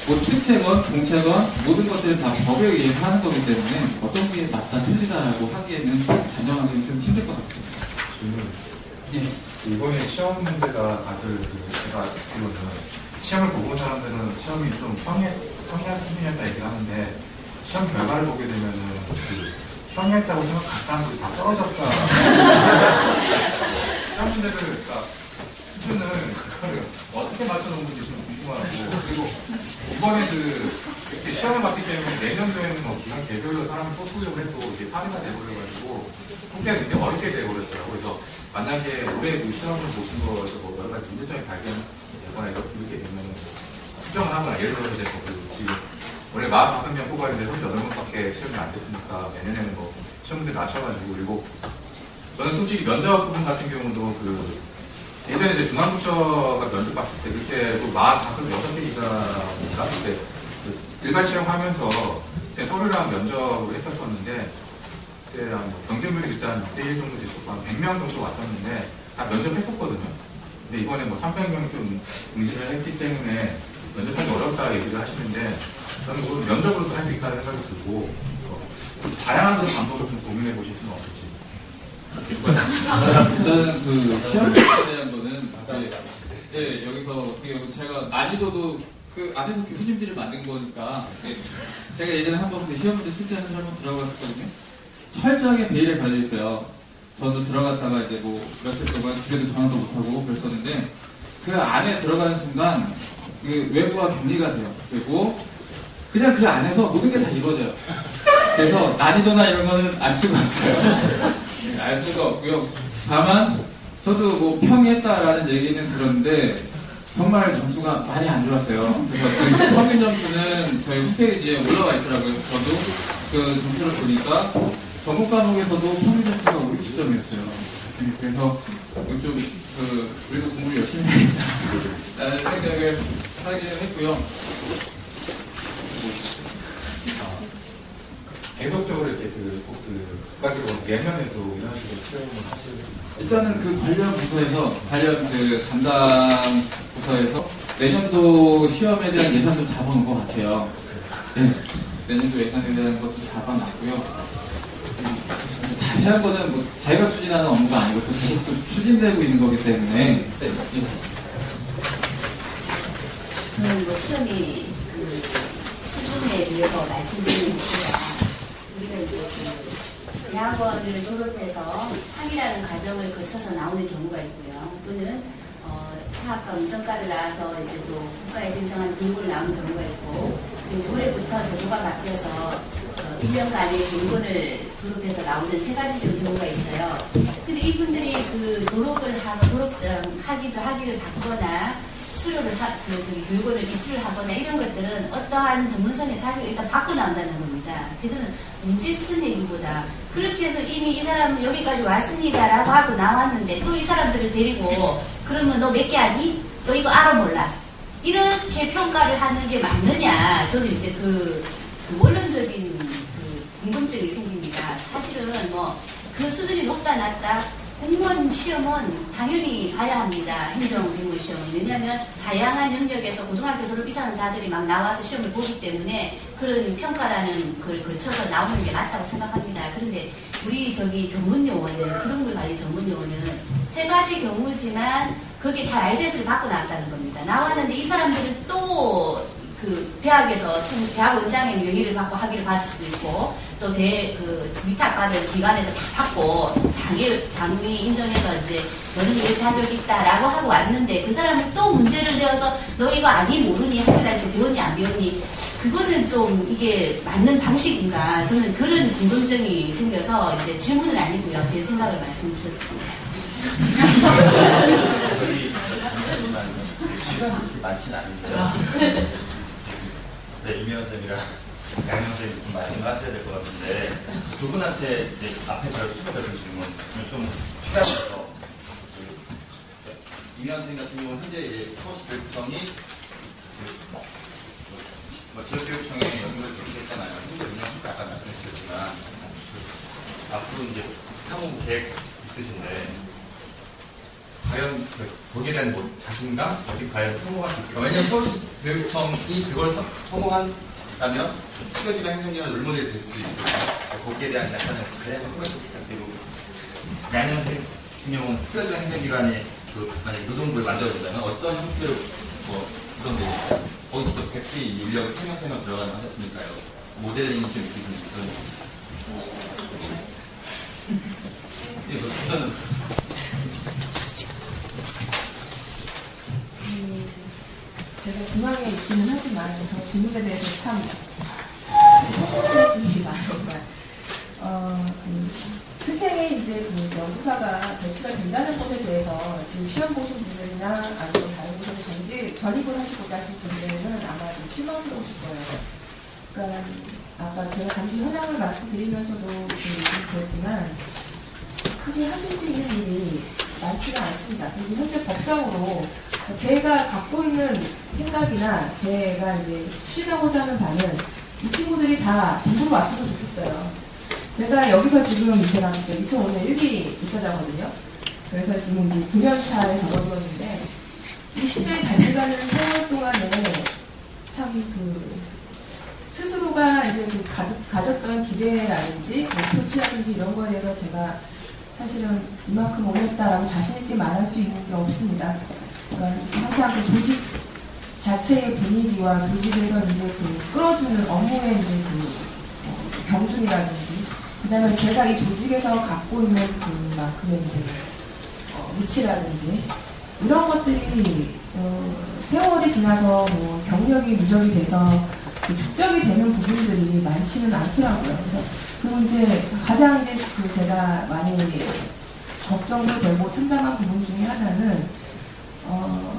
S2: 뭐 특채건 공채건 모든 것들은 다 법에 의해서 하는 거기 때문에 어떤 게 맞다 틀리다라고 하기에는 단정하기는 좀 힘들 것 같습니다.
S7: 이번에 시험 문제가 다들 제가 듣기로는 시험을 보고 온 사람들은 시험이 좀 평이한 수준이었다 얘기를 하는데 시험 결과를 보게 되면은 평이했다고 생각한 사람들이 다 떨어졌다. 시험 문제를 그러니까 수준을 그거를 어떻게 맞춰놓은 건지 좀 궁금하고 그리고 이번에 이렇게 시험을 봤기 때문에 내년도에는 뭐 기간 개별로 사람을 뽑으려고 해도 이게 사례가 돼버려가지고 굉장히 이렇게 어렵게 돼버렸더라고요. 그래서 만약에 올해 그 시험을 보신 거에서 뭐 여러 가지 문제점이 발견되거나 이렇게 되면 수정을 하거나 예를 들어서 이제 지금 원래 45명 뽑아야 되는데 38명밖에 시험이 안 됐으니까 내년에는 뭐 시험들 낮춰가지고 그리고 저는 솔직히 면접 부분 같은 경우도 예전에 이제 중앙부처가 면접 봤을 때 그때도 46명인가 그때 일반 시험하면서 그때 서류랑 면접을 했었었는데 그때 경쟁률이 일단 6대1 정도 됐었고 한 100명 정도 왔었는데 다 면접했었거든요. 근데 이번에 뭐 300명이 좀 응시를 했기 때문에 면접하기 어렵다 얘기를 하시는데 저는 그 면접으로도 할 수 있다는 생각이 들고 다양한 그런 방법을 좀 고민해 보실 수는 없을지.
S2: 일단은 그 시험에 대한 거는 여기서 어떻게 보면 제가 난이도도 그 안에서 교수님들이 만든 거니까 제가 예전에 한번 시험 문제 출제하는 사람 한번 들어갔었거든요. 철저하게 베일에 가려져 있어요. 저도 들어갔다가 이제 뭐 며칠 동안 집에도 전화도 못하고 그랬었는데 그 안에 들어가는 순간 그 외부와 격리가 돼요. 그리고 그냥 그 안에서 모든 게 다 이루어져요. 그래서 난이도나 이런 거는 알 수가 없어요. 네, 알 수가 없고요. 다만 저도 뭐 평이했다라는 얘기는 들었는데 정말 점수가 많이 안 좋았어요. 그래서 그 평균 점수는 저희 홈페이지에 올라와 있더라고요. 저도 그 점수를 보니까 전문 과목에서도 평균 점수가 50점이었어요. 그래서 좀 우리도 공부를 열심히 해야겠다라는 생각을 하기는 했고요.
S7: 계속적으로 이렇게 국가기로 내년에도 이런 식으로 수련을 하실
S2: 일단은 그 관련 부서에서 그 담당 부서에서 내년도 시험에 대한 예산도 잡아놓은 것 같아요. 네, 내년도 예산에 대한 것도 잡아놨고요. 자세한 거는 뭐 자기가 추진하는 업무가 아니고 또 계속 추진되고 있는 거기 때문에.
S3: 저는 뭐 시험이 그 수준에 대해서 말씀드리는 것보다 우리가 이제 그 대학원을 졸업해서 3이라는 과정을 거쳐서 나오는 경우가 있고요. 또는 사학과 운전과를 나와서 이제 또 국가에서 인정한 교육을 나오는 경우가 있고, 이제 올해부터 제도가 바뀌어서 1년간의 교육원을 졸업해서 나오는 3가지 경우가 있어요. 근데 이분들이 그 졸업을 하고 졸업증 학위를 받거나 수료를 교육원을 이수를 하거나 이런 것들은 어떠한 전문성의 자격을 일단 받고 나온다는 겁니다. 그래서는 문제 수준 얘기보다 그렇게 해서 이미 이 사람은 여기까지 왔습니다라고 하고 나왔는데 또 이 사람들을 데리고 그러면 너 몇 개 아니? 너 이거 알아 몰라? 이렇게 평가를 하는 게 맞느냐? 저는 이제 그 원론적인 궁금증이 생깁니다. 사실은 뭐 그 수준이 높다 낮다 공무원 시험은 당연히 봐야 합니다. 행정공무원 시험은. 왜냐하면 다양한 영역에서 고등학교 졸업 이상 자들이 막 나와서 시험을 보기 때문에 그런 평가라는 걸 거쳐서 나오는 게 맞다고 생각합니다. 그런데 우리 전문요원은, 크루물 전문요원은 3가지 경우지만 거기에 다 라이센스를 받고 나왔다는 겁니다. 나왔는데 이 사람들은 또 그 대학에서 대학 원장의 명의를 받고 학위를 받을 수도 있고 또 위탁받은 기관에서 다 받고 장이 인정해서 이제 너는 이 자격 있다라고 하고 왔는데 그 사람은 또 문제를 내어서 너 이거 아니 모르니 학교에서 배웠니 안 배웠니 그거는 좀 이게 맞는 방식인가 저는 그런 궁금증이 생겨서 이제 질문은 아니고요 제 생각을 말씀드렸습니다.
S8: 시간이 그렇게 많지는 않은데요. 이미연 쌤이랑 양현 쌤이 좀 말씀을 하셔야 될 것 같은데 두 분한테 이제 앞에 저희 추가되는 질문을 좀 추가해서 이미연 쌤 같은 경우는 현재 이제 서울시교육청이 지역교육청에 연구를 개시했잖아요. 현재 운영실도 아까 말씀해 주셨지만 앞으로 이제 사무 계획 있으신데 과연 거기에 대한 뭐 자신감? 어디 과연 성공할 수 있을까? 왜냐하면 서울시교육청이 그걸 성공한다면 특별지방 행정기관 롤모델이 될 수 있고 거기에 대한 약간의 가장 코멘트 부탁드리고 양현 생 같은 경우는 특별지방 행정기관이 만약에 노동부를 만들어준다면 어떤 형태로 구성되실까요? 거기 직접 백지 인력을 생명생명 들어가는 하셨으니까요. 모델링이 좀 있으신지 그런 예, 저는
S5: 제가 중앙에 있기는 하지만 저 질문에 대해서 참 성공스럽습니다. 정말. 특혜 이제 연구사가 배치가 된다는 것에 대해서 지금 시험 보신 분들이나 아니면 다른 곳에서 전입을 하시고자 하신 분들은 아마 좀 실망스러우실 거예요. 그러니까 아까 제가 잠시 현황을 말씀드리면서도 얘기했지만 크게 하실 수 있는 일이 많지가 않습니다. 그리고 현재 법상으로 제가 갖고 있는 생각이나 제가 이제 추진하고자 하는 바는 이 친구들이 다 공부로 왔으면 좋겠어요. 제가 여기서 지금 제가 2005년 1기 입사자거든요. 그래서 지금 이제 9년 차에 접어들었는데 20년이 달려가는 세월 동안에 참 스스로가 이제 가졌던 기대라든지 목표치라든지 이런 거에 대해서 제가 사실은 이만큼 어렵다라고 자신있게 말할 수 있는 게 없습니다. 그러니까 항상 그 조직 자체의 분위기와 조직에서 이제 끌어주는 업무의 이제 경중이라든지 그다음에 제가 이 조직에서 갖고 있는 그만큼의 이제 위치라든지 이런 것들이 세월이 지나서 뭐 경력이 누적이 돼서 축적이 되는 부분들이 많지는 않더라고요. 그래서 그리고 이제 가장 이제 제가 많이 걱정도 되고 참담한 부분 중에 하나는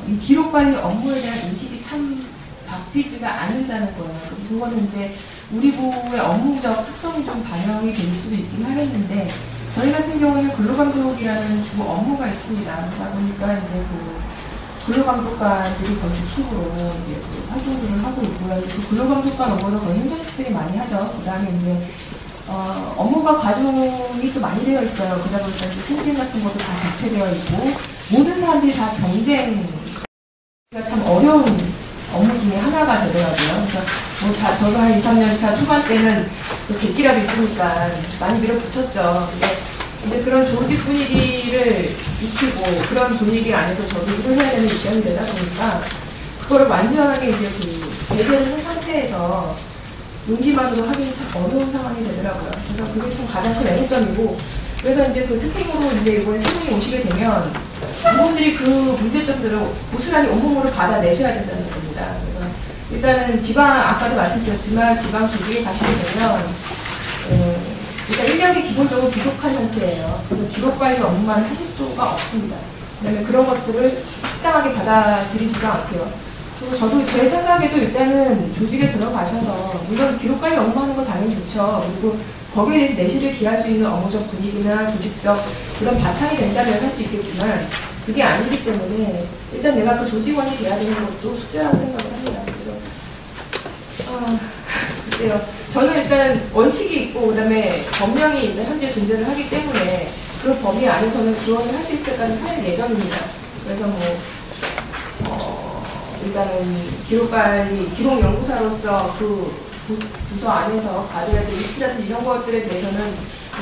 S5: 이 기록관리 업무에 대한 인식이 참 바뀌지가 않는다는 거예요. 그거는 이제 우리 부의 업무적 특성이 좀 반영이 될 수도 있긴 하겠는데 저희 같은 경우는 근로감독이라는 주 업무가 있습니다. 그러다 보니까 이제 근로감독관들이 거의 주축으로 이제 활동들을 하고 있고요. 그 근로감독관 업무를 거의 행정직들이 많이 하죠. 그 다음에 이제 업무가 과중이 또 많이 되어 있어요. 그러다 보니까 이제 승진 같은 것도 다 적체되어 있고 모든 사람들이 다 경쟁가 참 어려운 업무 중에 하나가 되더라고요. 그래서 저도 한 2, 3년 차 초반 때는 객기라도 있으니까 많이 밀어붙였죠. 근데 이제 그런 조직 분위기를 익히고 그런 분위기 안에서 저도 일을 해야 되는 입장이 되다 보니까 그거를 완전하게 이제 배제를 한 상태에서 용기만으로 하기는 참 어려운 상황이 되더라고요. 그래서 그게 참 가장 큰 애로점이고, 그래서 이제 특행으로 이제 이번에 세 분이 오시게 되면 이분들이 그 문제점들을 고스란히 온몸으로 받아내셔야 된다는 겁니다. 그래서 일단은 아까도 말씀드렸지만 지방 조직에 가시게 되면 일단 인력이 기본적으로 부족한 형태예요. 그래서 기록관리 업무만 하실 수가 없습니다. 그다음에 그런 것들을適당하게 받아들이지가 않고요. 그리고 저도 제 생각에도 일단은 조직에 들어가셔서 물론 기록관리 업무하는 건 당연히 좋죠. 그리고 거기에 대해서 내실을 기할 수 있는 업무적 분위기나 조직적 그런 바탕이 된다면 할 수 있겠지만 그게 아니기 때문에 일단 내가 그 조직원이 돼야 되는 것도 숙제라고 생각을 합니다. 그래서 글쎄요. 저는 일단 원칙이 있고 그다음에 법령이 이제 현재 존재를 하기 때문에 그 범위 안에서는 지원을 할 수 있을 때까지 할 예정입니다. 그래서 일단은 기록연구사로서 그 부서 안에서 가져야 될 위치라든지 이런 것들에 대해서는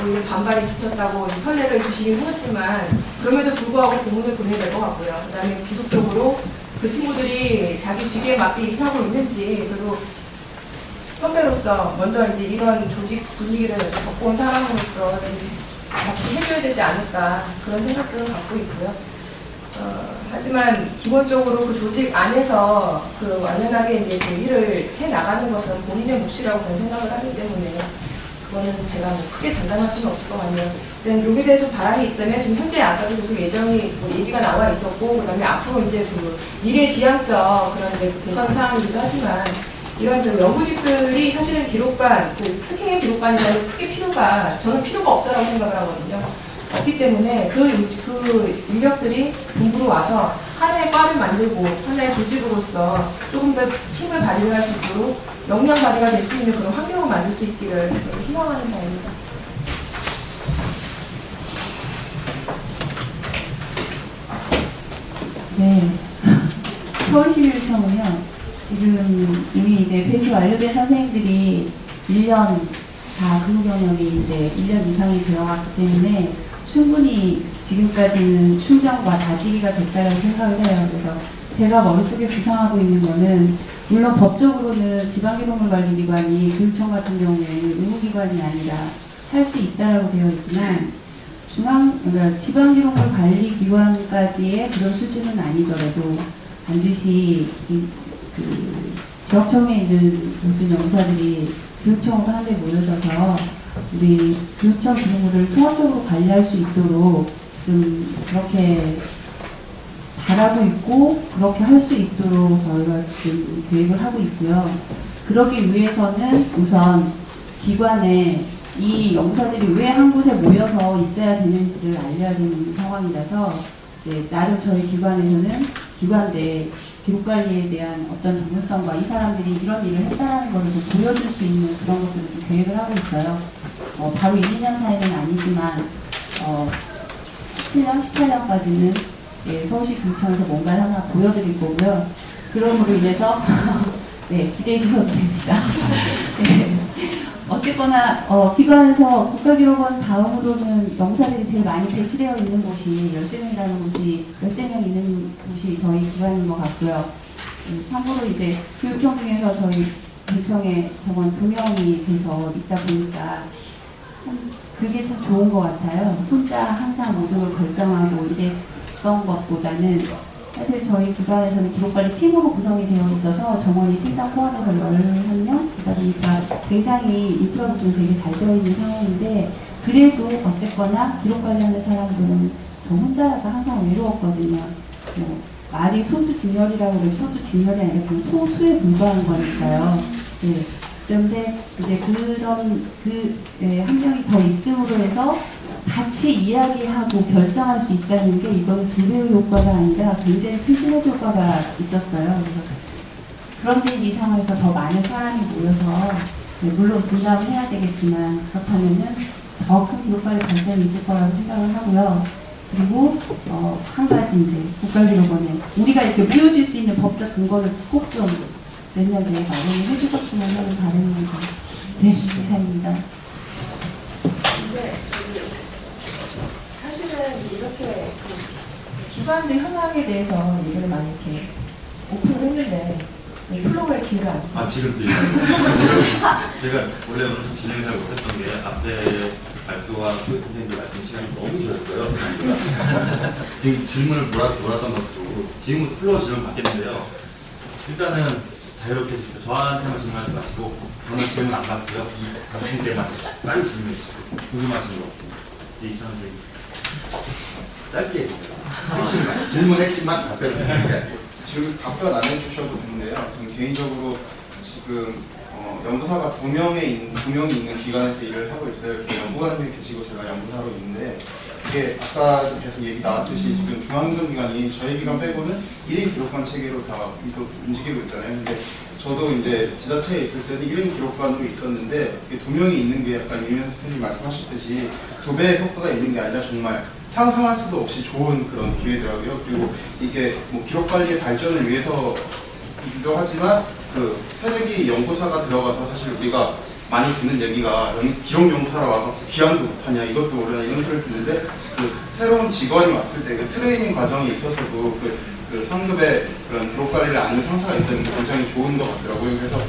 S5: 오히려 반발이 있으셨다고 선례를 주시긴 하였지만 그럼에도 불구하고 공문을 보내야 될 것 같고요. 그 다음에 지속적으로 그 친구들이 자기 주기에 맞게 일을 하고 있는지 그리고 선배로서 먼저 이제 이런 조직 분위기를 겪고 온 사람으로서 같이 해줘야 되지 않을까 그런 생각들을 갖고 있고요. 하지만 기본적으로 그 조직 안에서 완연하게 이제 일을 해 나가는 것은 본인의 몫이라고 저는 생각을 하기 때문에 그거는 제가 크게 장담할 수는 없을 것 같네요. 여기에 대해서 바람이 있다면 지금 현재 아까도 계속 얘기가 나와 있었고 그다음에 앞으로 이제 미래지향적 그런 이제 개선 사항이기도 하지만 이런 연구직들이 사실은 기록관, 특행의 기록관이라는 크게 저는 필요가 없다고 생각을 하거든요. 없기 때문에 그 인력들이 본부로 와서 하나의 과를 만들고 하나의 조직으로서 조금 더 힘을 발휘할 수 있도록 역량 발휘가 될 수 있는 그런 환경을 만들 수 있기를 희망하는 바입니다.
S4: 네. 서울시교육청은요, 지금 이미 이제 배치 완료된 선생님들이 1년 다 근무 경력이 이제 1년 이상이 들어갔기 때문에 충분히 지금까지는 충정과 다지기가 됐다고 생각을 해요. 그래서 제가 머릿속에 구상하고 있는 거는 물론 법적으로는 지방기록물관리기관이 교육청 같은 경우에는 의무기관이 아니라 할 수 있다라고 되어 있지만 그러니까 지방기록물관리기관까지의 그런 수준은 아니더라도 반드시 지역청에 있는 모든 연구사들이 교육청으로 한데 모여져서 우리 교육청 기록물을 통합적으로 관리할 수 있도록 좀 그렇게 바라고 있고 그렇게 할 수 있도록 저희가 지금 계획을 하고 있고요. 그러기 위해서는 우선 기관에 이 연구사들이 왜 한 곳에 모여서 있어야 되는지를 알려야 되는 상황이라서 이제 나름 저희 기관에서는 기관 내 기록관리에 대한 어떤 전문성과 이 사람들이 이런 일을 했다는 것을 좀 보여줄 수 있는 그런 것들을 좀 계획을 하고 있어요. 바로 1, 2년 사이는 아니지만 17년, 18년까지는 서울시 교육청에서 뭔가를 하나 보여드릴 거고요. 그럼으로 인해서 네, 기대해 주셔도 됩니다. 네. 어쨌거나 기관에서 국가기록원 다음으로는 연구사들이 제일 많이 배치되어 있는 곳이 13명이라는 곳이 13명 있는 곳이 저희 기관인 것 같고요. 참고로 이제 교육청 중에서 저희 교육청에 정원 2명이 돼서 있다 보니까 그게 참 좋은 것 같아요. 혼자 항상 모든 걸 결정하고 이랬던 것보다는 사실 저희 기관에서는 기록관리 팀으로 구성이 되어 있어서 정원이 팀장 포함해서 11명 그러다 보니까 굉장히 인프라도 좀 되게 잘 되어 있는 상황인데 그래도 어쨌거나 기록관리하는 사람들은 저 혼자라서 항상 외로웠거든요. 말이 소수진열이라고 해도 소수진열이 아니라 그냥 소수에 불과한 거니까요. 네. 그런데 이제 그런 한 명이 더 있음으로 해서 같이 이야기하고 결정할 수 있다는 게 이건 두 배의 효과가 아니라 굉장히 큰 시너지 효과가 있었어요. 그래서 그런데 이 상황에서 더 많은 사람이 모여서 물론 분담을 해야 되겠지만 그렇다면은 더 큰 기록관리 발전이 있을 거라고 생각을 하고요. 그리고 한 가지 이제 국가기록원에 우리가 이렇게 모여줄 수 있는 법적 근거를 꼭 좀 몇 년 내에 마련을 해주셨으면 하는 바람입니다. 네, 이상입니다.
S5: 근데 사실은 이렇게 기관의 현황에 대해서 얘기를 많이 이렇게 오픈을 했는데 플로어의 기회를 안 주세요.
S6: 지금 들리나요? 제가 원래 좀 진행을 잘 못했던 게 앞에 발표와 그 선생님들 말씀 시간이 너무 길었어요. 지금 질문을 몰았던 것도 지금부터 플로어 질문 받겠는데요. 일단은 자유롭게 해주십시오. 저한테만 질문하지 마시고 저는 질문 안 받고요. 이 다섯 분께만 빨리 질문해 주시고 궁금하신 거 이찬원 선생님 짧게 해주세요. 질문 핵심만 답변을 해주세요.
S9: 지금 답변 안 해주셔도 되는데요. 저는 개인적으로 지금 연구사가 두 명이 있는 기관에서 일을 하고 있어요. 이렇게 연구관님이 계시고 제가 연구사로 있는데 이게 아까 계속 얘기 나왔듯이 지금 중앙행정기관이 저희 기관 빼고는 1인 기록관 체계로 다 움직이고 있잖아요. 근데 저도 이제 지자체에 있을 때는 1인 기록관으로 있었는데 두 명이 있는 게 약간 유명 선생님 말씀하셨듯이 두 배의 효과가 있는 게 아니라 정말 상상할 수도 없이 좋은 그런 기회더라고요. 그리고 이게 뭐 기록관리의 발전을 위해서이기도 하지만 그 새내기 연구사가 들어가서 사실 우리가 많이 듣는 얘기가 기록연구사로 와서 귀환도 못하냐 이것도 모르냐 이런 소리를 듣는데 그 새로운 직원이 왔을 때 그 트레이닝 과정이 있어서도 그 상급의 그런 기록관리를 아는 상사가 있다는 게 굉장히 좋은 것 같더라고요. 그래서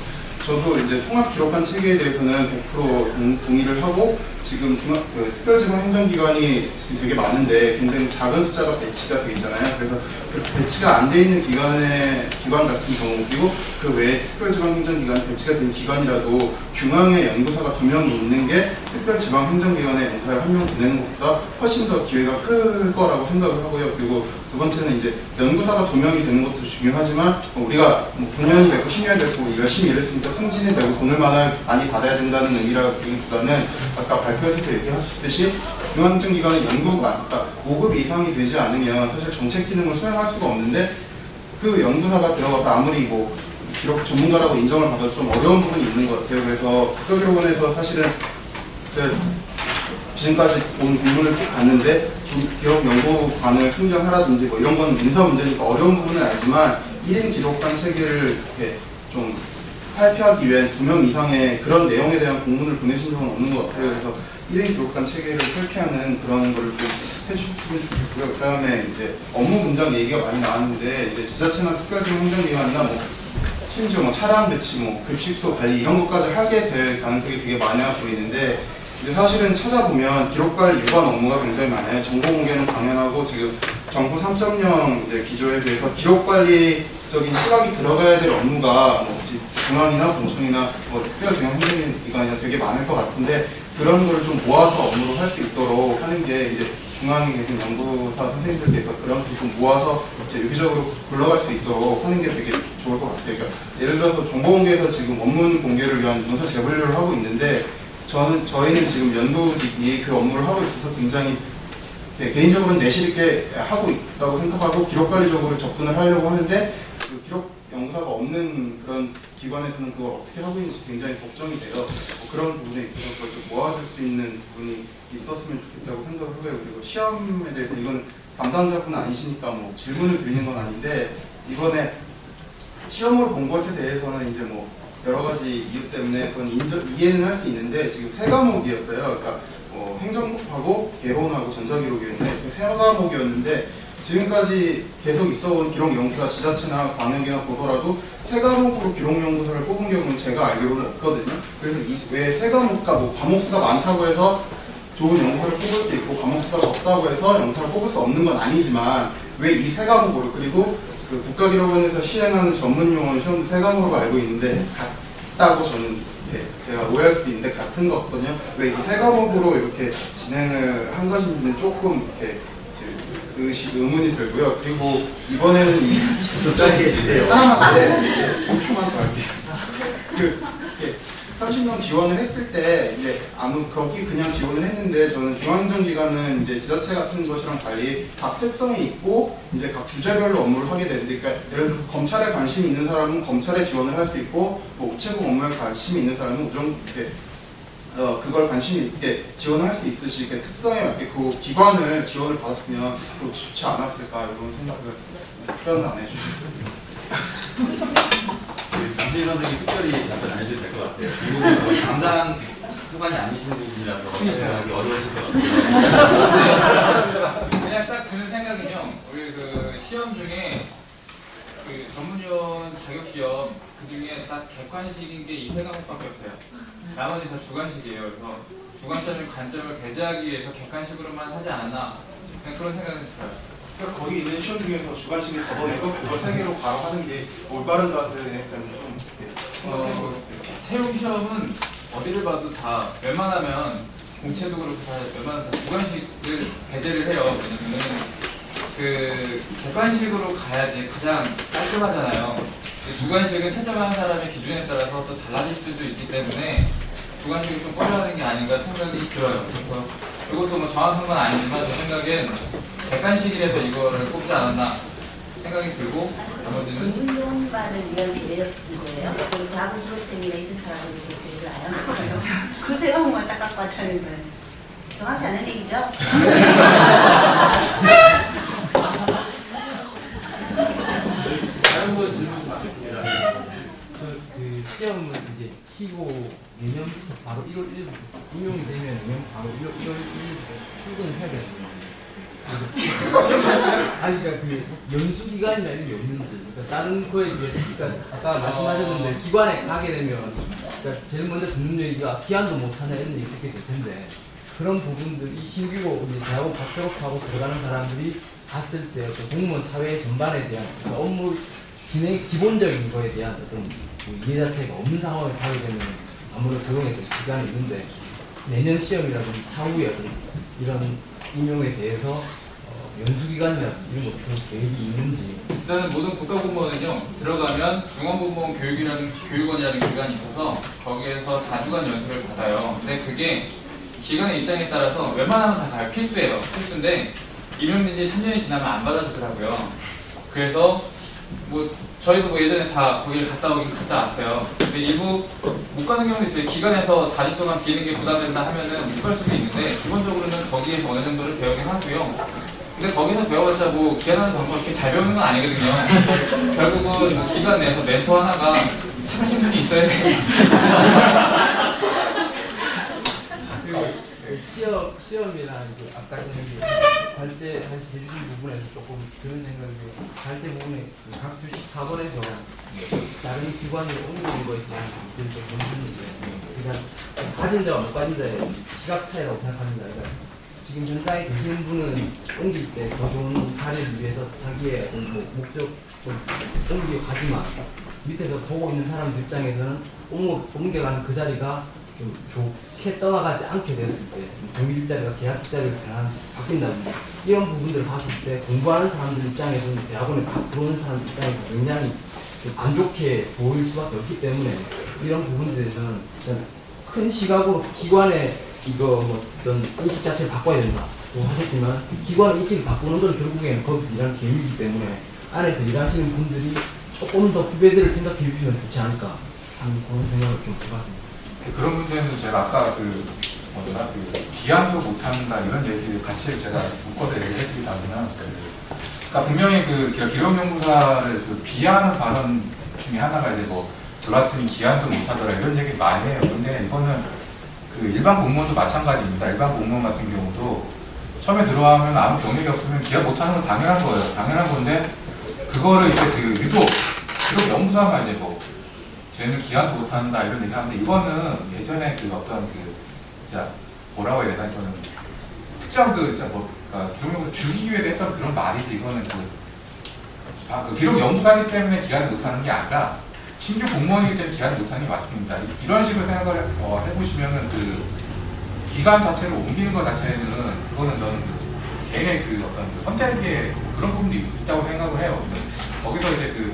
S9: 저도 이제 통합기록관 체계에 대해서는 100% 동의를 하고 지금 특별지방행정기관이 지금 되게 많은데 굉장히 작은 숫자가 배치가 돼 있잖아요. 그래서 그 배치가 안 돼 있는 기관 같은 경우 그리고 그 외에 특별지방행정기관이 배치가 된 기관이라도 중앙에 연구사가 2명이 있는 게 특별지방행정기관에 연구사를 1명 보내는 것보다 훨씬 더 기회가 클 거라고 생각을 하고요. 그리고 두 번째는 이제 연구사가 2명이 되는 것도 중요하지만 우리가 뭐 9년이 됐고 10년이 됐고 열심히 일했으니까 승진이 되고 돈을 많이 받아야 된다는 의미라기보다는 아까 발표에서도 얘기하셨듯이 중앙행정기관의 연구가 그러니까 5급 이상이 되지 않으면 사실 정책 기능을 수행할 수가 없는데 그 연구사가 들어가서 아무리 뭐 기록 전문가라고 인정을 받아도 좀 어려운 부분이 있는 것 같아요. 그래서 국가기록원에서 사실은 지금까지 온 공부를 쭉 봤는데 기록연구관을 승정하라든지 뭐 이런 건 인사 문제니까 어려운 부분은 알지만 1인 기록관 체계를 이렇게 좀 탈피하기 위한 2명 이상의 그런 내용에 대한 공문을 보내신 적은 없는 것 같아요. 그래서 1인 기록관 체계를 설계하는 그런 거를 좀 해주셨으면 좋겠고요. 그 다음에 이제 업무 분장 얘기가 많이 나왔는데 이제 지자체나 특별지방행정기관이나 뭐 심지어 뭐 차량 배치, 뭐 급식소 관리 이런 것까지 하게 될 가능성이 되게 많아 보이는데 이제 사실은 찾아보면 기록관리 유관 업무가 굉장히 많아요. 정보공개는 당연하고 지금 정부 3.0 이제 기조에 대해서 기록관리적인 시각이 들어가야 될 업무가 뭐 중앙이나 본청이나 뭐 특별지방행정기관이나 되게 많을 것 같은데 그런 걸 좀 모아서 업무로 할 수 있도록 하는 게 이제 중앙에 계신 연구사 선생님들께서 그런 걸 좀 모아서 이제 유기적으로 굴러갈 수 있도록 하는 게 되게 좋을 것 같아요. 그러니까 예를 들어서 정보공개에서 지금 원문 공개를 위한 문서 재분류를 하고 있는데 저희는 지금 연구직이 그 업무를 하고 있어서 굉장히 개인적으로는 내실 있게 하고 있다고 생각하고 기록관리적으로 접근을 하려고 하는데 그 기록 연구사가 없는 그런 기관에서는 그걸 어떻게 하고 있는지 굉장히 걱정이 돼요. 그런 부분에 있어서 그걸 좀 모아줄 수 있는 부분이 있었으면 좋겠다고 생각을 하고요. 그리고 시험에 대해서 이건 담당자분은 아니시니까 뭐 질문을 드리는 건 아닌데 이번에 시험으로 본 것에 대해서는 이제 뭐 여러 가지 이유 때문에 그건 이해는 할 수 있는데 지금 3과목이었어요. 그러니까 행정법하고 개론하고 전자기록이었는데 3과목이었는데 지금까지 계속 있어온 기록연구사 지자체나 광역이나 보더라도 세 과목으로 기록연구사를 뽑은 경우는 제가 알기로는 없거든요. 그래서 왜 세 과목과 뭐 과목 수가 많다고 해서 좋은 연구사를 뽑을 수 있고 과목 수가 적다고 해서 연구사를 뽑을 수 없는 건 아니지만 왜 이 세 과목으로, 그리고 그 국가기록원에서 시행하는 전문용어 시험도 세 과목으로 알고 있는데 같다고 저는 제가 오해할 수도 있는데 같은 거거든요. 왜 이 세 과목으로 이렇게 진행을 한 것인지는 조금 이렇게 의문이 들고요. 그리고 이번에는 이 하나만 5초만 더 할게요. 30명 지원을 했을 때 이제 거기 그냥 지원을 했는데 저는 중앙행정기관은 이제 지자체 같은 것이랑 달리 각 특성이 있고 이제 각 주제별로 업무를 하게 되는데, 그러니까 예를 들어서 검찰에 관심이 있는 사람은 검찰에 지원을 할 수 있고, 뭐 우체국 업무에 관심이 있는 사람은 우정 이렇게 그걸 관심 있게 지원할 수 있으시, 특성에 맞게 그 기관을 지원을 받았으면 또 좋지 않았을까 이런 생각을 표현을 안 해주셨어요.
S6: 장재희 선생님이 특별히 답변 안 해줘도 될 것 같아요. 이 부분은 담당 수반이 아니신 부분이라서 답변하기 어려우실 것 같아요.
S2: 그냥 딱 드는 생각은요. 우리 그 시험 중에 그 전문위원 자격시험 그 중에 딱 객관식인 게 이 세 과목밖에 없어요. 나머지 다 주관식이에요. 그래서 주관점의 관점을 배제하기 위해서 객관식으로만 하지 않았나, 그냥 그런 생각은 들어요.
S9: 그러니까 거기 있는 시험 중에서 주관식을 접어내고 그걸 세 개로 바로 하는 게 올바른가 생각하면 좀
S2: 채용 시험은 어디를 봐도 다 웬만하면 공채도 그렇고 다 웬만하면 다 주관식을 배제를 해요. 왜냐면은 그 객관식으로 가야지 가장 깔끔하잖아요. 주관식은 채점하는 사람의 기준에 따라서 또 달라질 수도 있기 때문에 주관식을 좀 꺼려하는 게 아닌가 생각이 들어요. 그래서 이것도 뭐 정확한 건 아니지만 제 생각엔 객관식이라서 이거를 뽑지 않았나 생각이 들고, 나머지는
S3: 전문용반을 위한 매력이세요? 그리고 대학원 졸업생이나 이런 사람들이 그렇게 알아요. 그 세 과목만 딱 갖고 왔다는 거예요. 정확치 않은 얘기죠?
S10: 다른 거 질문 받겠습니다. 그 시험은 이제 치고 내년부터 바로 1월 1일부터 운용이 되면 내년 바로 1월 1일부터 출근을 해야 되는 거예요. 아니 그러니까 그 연수 기간이나 이런 게 없는지, 그러니까 다른 거에 비해, 그러니까 아까 말씀하셨는데 기관에 가게 되면 그러니까 제일 먼저 듣는 얘기가 기한도 못하냐 이런 얘기 듣게 될 텐데, 그런 부분들이 신규고 이제 대학원 갓 졸업하고 들어가는 사람들이 봤을 때 어떤 공무원 사회 전반에 대한 업무 진행 기본적인 거에 대한 어떤 이해 자체가 없는 상황에 살게 되면 아무래도 적용에 좀 기간이 있는데, 내년 시험이라든지 차후에 어떤 이런 인용에 대해서 연수기간이라든지 이런 것도 계획이 있는지.
S2: 일단은 모든 국가공무원은요, 들어가면 중앙공무원 교육원이라는 기관이 있어서 거기에서 4주간 연수를 받아요. 근데 그게 기관의 입장에 따라서 웬만하면 다 가요. 필수예요. 필수인데 2년인지 3년이 지나면 안 받아주더라고요. 그래서 뭐 저희도 뭐 예전에 다 거기를 갔다 오긴 갔다 왔어요. 근데 일부 못 가는 경우도 있어요. 기관에서 4주 동안 비는 게 부담된다 하면은 못 갈 수도 있는데, 기본적으로는 거기에서 어느 정도를 배우긴 하고요. 근데 거기서 배워봤자 뭐 기관하는 방법 그렇게 잘 배우는 건 아니거든요. 결국은 뭐 기관 내에서 멘토 하나가 착하신 분이 있어야 돼요.
S10: 시험이랑 그 아까 전에 발제 다시 해주신 부분에서 조금 드는 생각이, 발제 부분에 각 주식 4번에서 다른 기관으로 옮기는 거에 대한 의견이 좀 멈추는데, 그냥 가진 자와 못 가진 자의 시각 차이라고 생각합니다. 그러니까 지금 현장에 계신 분은 옮길 때 더 좋은 자리를 위해서 자기의 어떤 뭐 목적 옮기고 가지만, 밑에서 보고 있는 사람들 입장에서는 옮겨가는 그 자리가 좀 좋게 떠나가지 않게 되었을 때, 정규 일자리가 계약 일자리로 바뀐다든지 이런 부분들을 봤을 때, 공부하는 사람들 입장에서는 대학원에 들어오는 사람들 입장에서 굉장히 좀 안 좋게 보일 수밖에 없기 때문에, 이런 부분들에서는 큰 시각으로 기관의 이거 뭐 어떤 인식 자체를 바꿔야 된다 고 하셨지만, 기관의 인식을 바꾸는 건 결국에는 거기서 일하는 개인이기 때문에 안에서 일하시는 분들이 조금 더 후배들을 생각해 주시면 좋지 않을까 하는 그런 생각을 좀 해봤습니다.
S7: 그런 문제는 제가 아까 기한도 못한다 이런 얘기를 같이 제가 묶어서 얘기해드리다 보면, 그러니까 분명히 그 기록연구사를 비하하는 발언 중에 하나가 이제 뭐 놀았더니 기한도 못하더라 이런 얘기 많이 해요. 근데 이거는 그 일반 공무원도 마찬가지입니다. 일반 공무원 같은 경우도 처음에 들어가면 아무 경력이 없으면 기억 못하는 건 당연한 거예요. 당연한 건데 그거를 이제 그 유독 연구사가 이제 뭐 쟤는 기한도 못한다 이런 얘기하는데 이거는 예전에 그 어떤 그 진짜 뭐라고 해야 되나 이거는 특정 그 진짜 뭐 그러니까 기록 연구소 줄이기 위해서 했던 그런 말이지 이거는 그 기록 연구사이기 때문에 기한을 못하는 게 아니라 신규 공무원이기 때문에 기한을 못하는 게 맞습니다. 이런 식으로 생각을 해보시면은 그 기간 자체를 옮기는 것 자체는 그거는 저는 그 개인의 그 어떤 그 선택의 그런 부분도 있다고 생각을 해요. 거기서 이제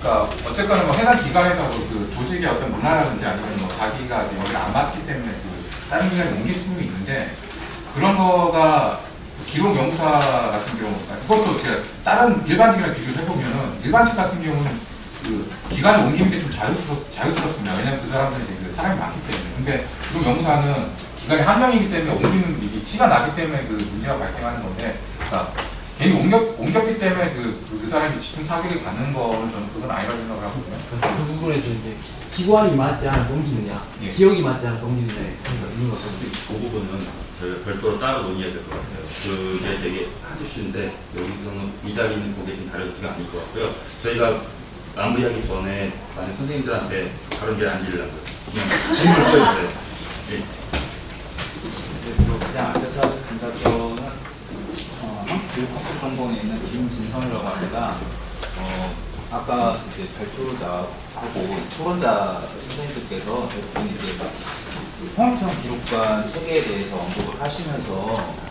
S7: 그러니까 어쨌거나 뭐 해당 기관에서 그 조직의 어떤 문화라든지 아니면 뭐 자기가 여기 안 맞기 때문에 그 다른 기관에 옮길 수는 있는데 그런 거가 기록 연구사 같은 경우 그것도 제가 다른 일반 기관에 비교를 해보면은 일반 직 같은 경우는 그 기관을 옮기는 게 좀 자유스럽습니다. 왜냐하면 그 사람들이 이제 그 사람이 많기 때문에. 근데 기록 연구사는 기관이 한 명이기 때문에 옮기는 이 티가 나기 때문에 그 문제가 발생하는 건데, 그러니까 괜히 옮겼기 때문에 그 사람이 집중 타격을 받는 거는 저는 그건 아니라고 생각을 하거든요.
S10: 그 부분에서 이제 기관이 맞지 않아서 옮기느냐,
S7: 예.
S10: 지역이 맞지 않아서 옮기느냐의 차이가 있는 것 같아요.
S8: 그 부분은 저희가 별도로 따로 논의해야 될 것 같아요. 그게 되게 하주시인데 여기서는 이 자리는 그게 좀 다려지가 아닐 것 같고요. 저희가 마무리하기 전에 많은 선생님들한테 다른 데 앉으려고요. 그냥 질문을 해주세요. 예.
S11: 그냥 앉아서 하겠습니다. 저는 교육학습정보원에 있는 김진성이라고 합니다. 아까 이제 발표자하고 토론자 선생님들께서 대부분 이제 통합형 기록관 체계에 대해서 언급을 하시면서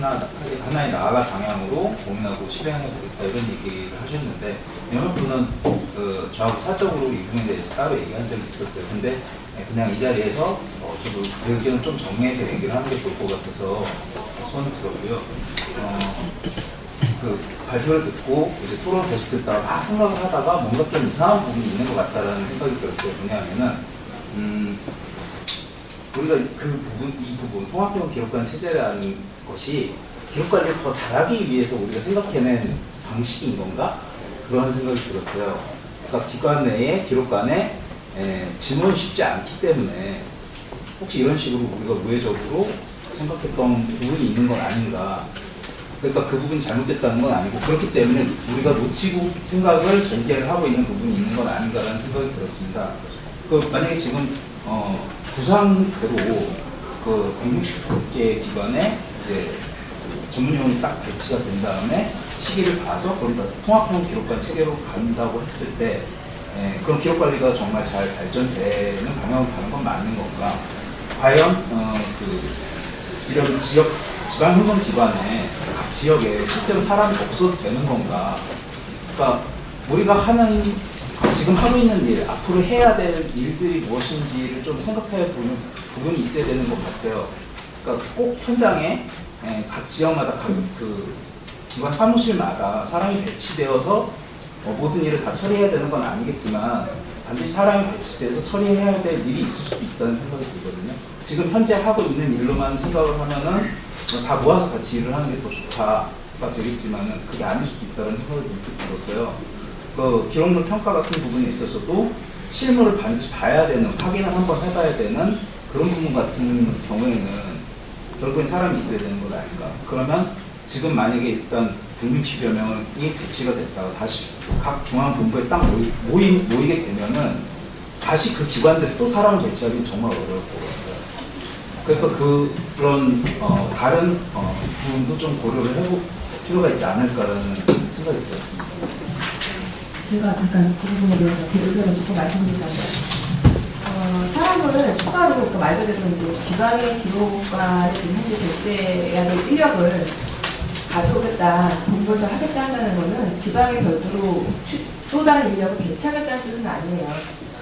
S11: 하나의 나아갈 방향으로 고민하고 실행해 보겠다 이런 얘기를 하셨는데 몇몇 분은 저하고 사적으로 이 부분에 대해서 따로 얘기한 적이 있었어요. 근데 그냥 이 자리에서 저도 그 의견을 좀 정리해서 얘기를 하는 게 좋을 것 같아서 손을 들었고요. 그 발표를 듣고 이제 토론 계속 듣다가 막 생각을 하다가 뭔가 좀 이상한 부분이 있는 것 같다라는 생각이 들었어요. 왜냐하면은 우리가 이 부분 통합형 기록관 체제라는 것이 기록관리를 더 잘하기 위해서 우리가 생각해낸 방식인 건가? 그런 생각이 들었어요. 그러니까 기관 내에 기록관에 질문이 쉽지 않기 때문에 혹시 이런 식으로 우리가 우회적으로 생각했던 부분이 있는 건 아닌가. 그러니까 그 부분이 잘못됐다는 건 아니고 그렇기 때문에 우리가 놓치고 생각을 전개를 하고 있는 부분이 있는 건 아닌가라는 생각이 들었습니다. 만약에 지금 구상대로 그 160개 기관에 이제 전문요원이 딱 배치가 된 다음에 시기를 봐서 거기다 통합형 기록관 체계로 간다고 했을 때 그런 기록관리가 정말 잘 발전되는 방향으로 가는 건 맞는 건가? 과연 이런 지방행정기관에 각 지역에 실제로 사람이 없어도 되는 건가? 그러니까 우리가 지금 하고 있는 일, 앞으로 해야 될 일들이 무엇인지를 좀 생각해 보는 부분이 있어야 되는 것 같아요. 그러니까 꼭 현장에 각 지역마다 각 기관 사무실마다 사람이 배치되어서 모든 일을 다 처리해야 되는 건 아니겠지만 반드시 사람이 배치돼서 처리해야 될 일이 있을 수도 있다는 생각이 들거든요. 지금 현재 하고 있는 일로만 생각을 하면은 다 모아서 같이 일을 하는 게 더 좋다가 되겠지만은 그게 아닐 수도 있다는 생각이 들었어요. 기록물 평가 같은 부분에 있어서도 실물을 반드시 봐야 되는, 확인을 한번 해봐야 되는 그런 부분 같은 경우에는 결국엔 사람이 있어야 되는 건 아닌가. 그러면 지금 만약에 일단 160여 명이 배치가 됐다가 다시 각 중앙본부에 딱 모이게 되면은 다시 그 기관들이 또 사람을 배치하기는 정말 어려울 것 같아요. 그러니까 그런 다른 부분도 좀 고려를 해볼 필요가 있지 않을까라는 생각이 들었습니다.
S4: 제가 잠깐 그 부분에 대해서 제 의견을 조금 말씀드리자면 사람을 추가로 말 그대로 이제 지방의 기록관에 지금 현재 배치돼야 될 인력을 가져오겠다, 본부에서 하겠다 한다는 거는 지방에 별도로 또 다른 인력을 배치하겠다는 뜻은 아니에요.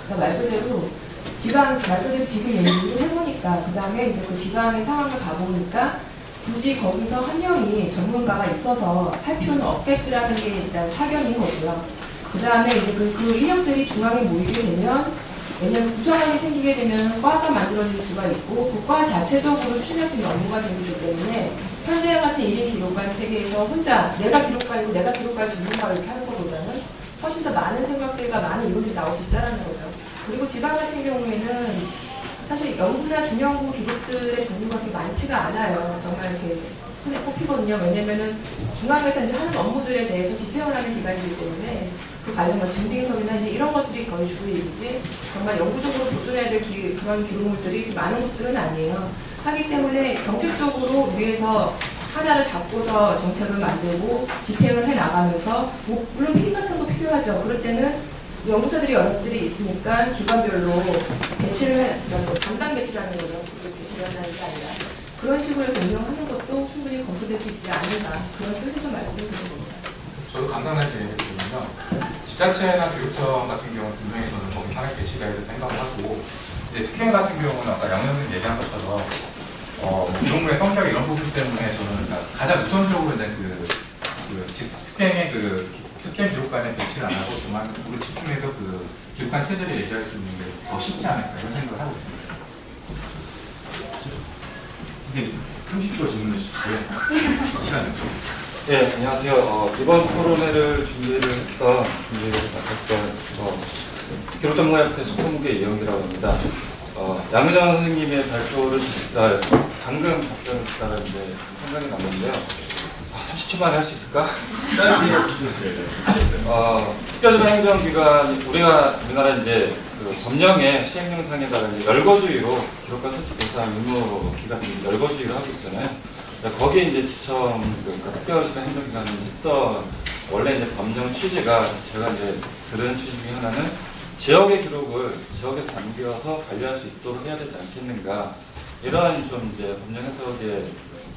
S4: 그러니까 말 그대로 지금 얘기를 해보니까 그 다음에 이제 그 지방의 상황을 가보니까 굳이 거기서 한 명이 전문가가 있어서 할 필요는 없겠더라는 게 일단 사견인 거고요. 그 다음에 이제 그 인력들이 중앙에 모이게 되면, 왜냐면 구성원이 생기게 되면 과가 만들어질 수가 있고 그 과 자체적으로 추진할 수 있는 업무가 생기기 때문에 현재 같은 1인 기록관 체계에서 혼자 내가 기록관이고 내가 기록관 전문가 이렇게 하는 것보다는 훨씬 더 많은 생각들과 많은 이론이 나올 수 있다는 거죠. 그리고 지방 같은 경우에는
S5: 사실 연구나 중연구 기록들의 종류가 그렇게 많지가 않아요. 정말 이렇게 손에 꼽히거든요. 왜냐면은 중앙에서 이제 하는 업무들에 대해서 집행을 하는 기관이기 때문에 그 관련 뭐 증빙서류나 이제 이런 것들이 거의 주요이지 정말 영구적으로 보존해야 될 그런 기록물들이 많은 것들은 아니에요. 하기 때문에 정책적으로 위에서 하나를 잡고서 정책을 만들고 집행을 해 나가면서 물론 피디 같은 거 필요하죠. 그럴 때는 연구사들이 여러 것들이 있으니까 기관별로 배치를 해, 담당 배치라는 거죠. 배치를 한다는 게 아니라 그런 식으로 운영하는 것도 충분히 검토될 수 있지 않을까 그런 뜻에서 말씀을 드린 겁니다.
S7: 저도 간단하게 얘기해드리면요. 지자체나 교육청 같은 경우는 분명히 저는 거기 산업 배치가 해야 된다 생각을 하고, 이제 특혜인 같은 경우는 아까 양현님 얘기한 것처럼 기록물의 성격 이런 부분 때문에 저는 가장 우선적으로 이제 특혜의 특혜 기록관에 배치를 안 하고 정말 우리 집중해서 그 기록관 체제를 얘기할 수 있는 게 더 쉽지 않을까 이런 생각을 하고 있습니다.
S6: 선생님 30초 질문해 주시고요. 시간은
S12: 네, 안녕하세요. 이번 토론회를 준비를 맡았던 기록 전문가협회 소통국의 이영기라고 합니다. 양의장 선생님의 발표를 방금 답변을 듣다가 생각이 났는데요. 30초 만에 할 수 있을까? 특별전 행정기관, 우리나라 이제 그 법령의 시행령상에다가 이제 열거주의로 기록관 설치 대상 의무 기관이 열거주의를 하고 있잖아요. 거기에 이제 지청, 그러니까 특별전 행정기관이 했던 원래 이제 법령 취지가 제가 이제 들은 취지 중에 하나는 지역의 기록을 지역에 담겨서 관리할 수 있도록 해야 되지 않겠는가. 이러한 좀 이제 법령 해석의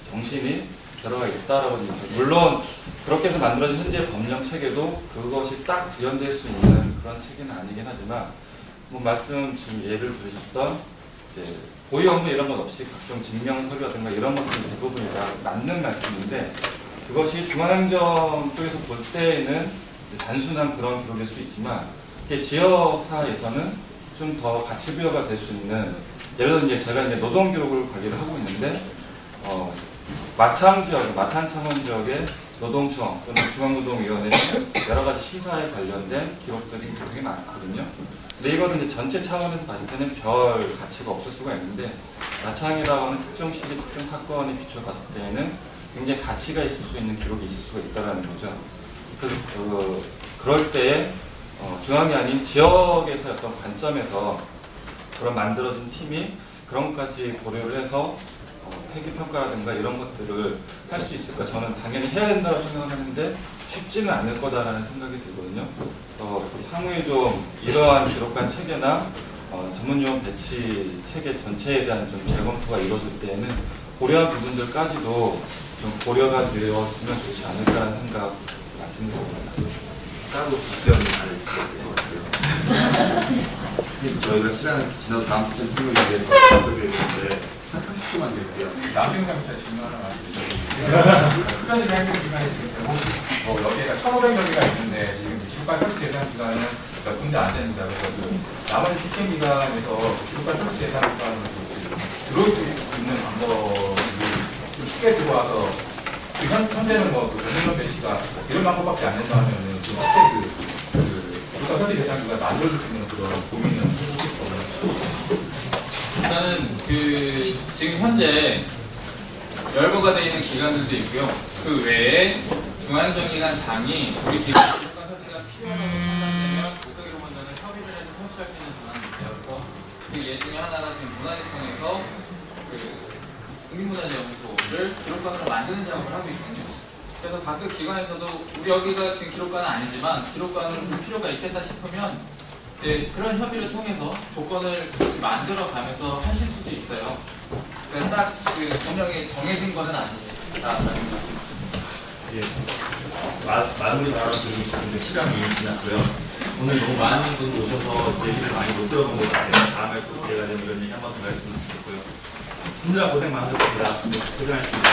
S12: 정신이 들어가 있다라고 합니다. 물론 그렇게 해서 만들어진 현재 법령 체계도 그것이 딱 구현될 수 있는 그런 체계는 아니긴 하지만 뭐 말씀 지금 예를 들으셨던 이제 고의 업무 이런 것 없이 각종 증명 서류라든가 이런 것들은 대부분이 다 맞는 말씀인데 그것이 중앙행정 쪽에서 볼 때에는 단순한 그런 기록일 수 있지만 지역사에서는 좀 더 가치 부여가 될 수 있는 예를 들어 이제 제가 이제 노동 기록을 관리를 하고 있는데 마창 지역, 마산 창원 지역의 노동청 또는 중앙노동위원회의 여러 가지 시사에 관련된 기록들이 굉장히 많거든요. 근데 이거는 이제 전체 차원에서 봤을 때는 별 가치가 없을 수가 있는데 마창이라고 하는 특정 시기, 특정 사건에 비추어 봤을 때에는 굉장히 가치가 있을 수 있는 기록이 있을 수가 있다는 거죠. 그럴 때에 중앙이 아닌 지역에서 어떤 관점에서 그런 만들어진 팀이 그런 것까지 고려를 해서 회계평가라든가 이런 것들을 할 수 있을까? 저는 당연히 해야 된다고 생각하는데 쉽지는 않을 거다라는 생각이 들거든요. 향후에 좀 이러한 기록관 체계나 전문요원 배치 체계 전체에 대한 좀 재검토가 이루어질 때에는 고려한 부분들까지도 좀 고려가 되었으면 좋지 않을까라는 생각 말씀드립니다.
S6: 따로 답변을 잘해주세요. 저희가 시간을 지나서 다음 주제 팀을 위해서 답변을 했는데 한 30초만 드릴게요.
S7: 남중강사 질문 하나 드리죠. 특별히 행정기관이 지금 여기가 1,500여개가 있는데 지금 기록관 설치 대상 기관은 몇 군데 안 됩니다. 그래서 나머지 집행기관에서 기록관 설치 대상 기관으로 들어올 수 있는 방법을 좀 쉽게 들어와서 현재는 전문용 배치가 이런 방법밖에 안 된다 하면은 좀 쉽게 기록관 설치 대상 기관 만들어줄 수 있는 그런 고민을 해보고 싶거든요.
S2: 일단은 지금 현재 열거가 되어 있는 기관들도 있고요. 그 외에 중앙행정기관장이 우리 기록관 설치가 필요하다고 판단되면 국가기록원장을 협의를 해서 설치할 수 있는 권한이 있대요. 그래서 그 예 중에 하나가 지금 문화재청에서 국민문화재연구소를 기록관으로 만드는 작업을 하고 있거든요. 그래서 각급 기관에서도 우리 여기가 지금 기록관은 아니지만 기록관을 볼 필요가 있겠다 싶으면 그런 협의를 통해서 조건을 만들어 가면서 하실 수도 있어요. 그러니까 딱 법령에 정해진 거는 아니다라는 말씀입니다.
S8: 예. 마무리 발언 드리고 싶은데 시간이 지났고요. 오늘 너무 많은 분 오셔서 얘기를 많이 못 들어본 것 같아요. 다음에 또 기회가 되면 이런 얘기 한번 더 말씀드리고요. 힘들어 고생 많으셨습니다. 고생하셨습니다.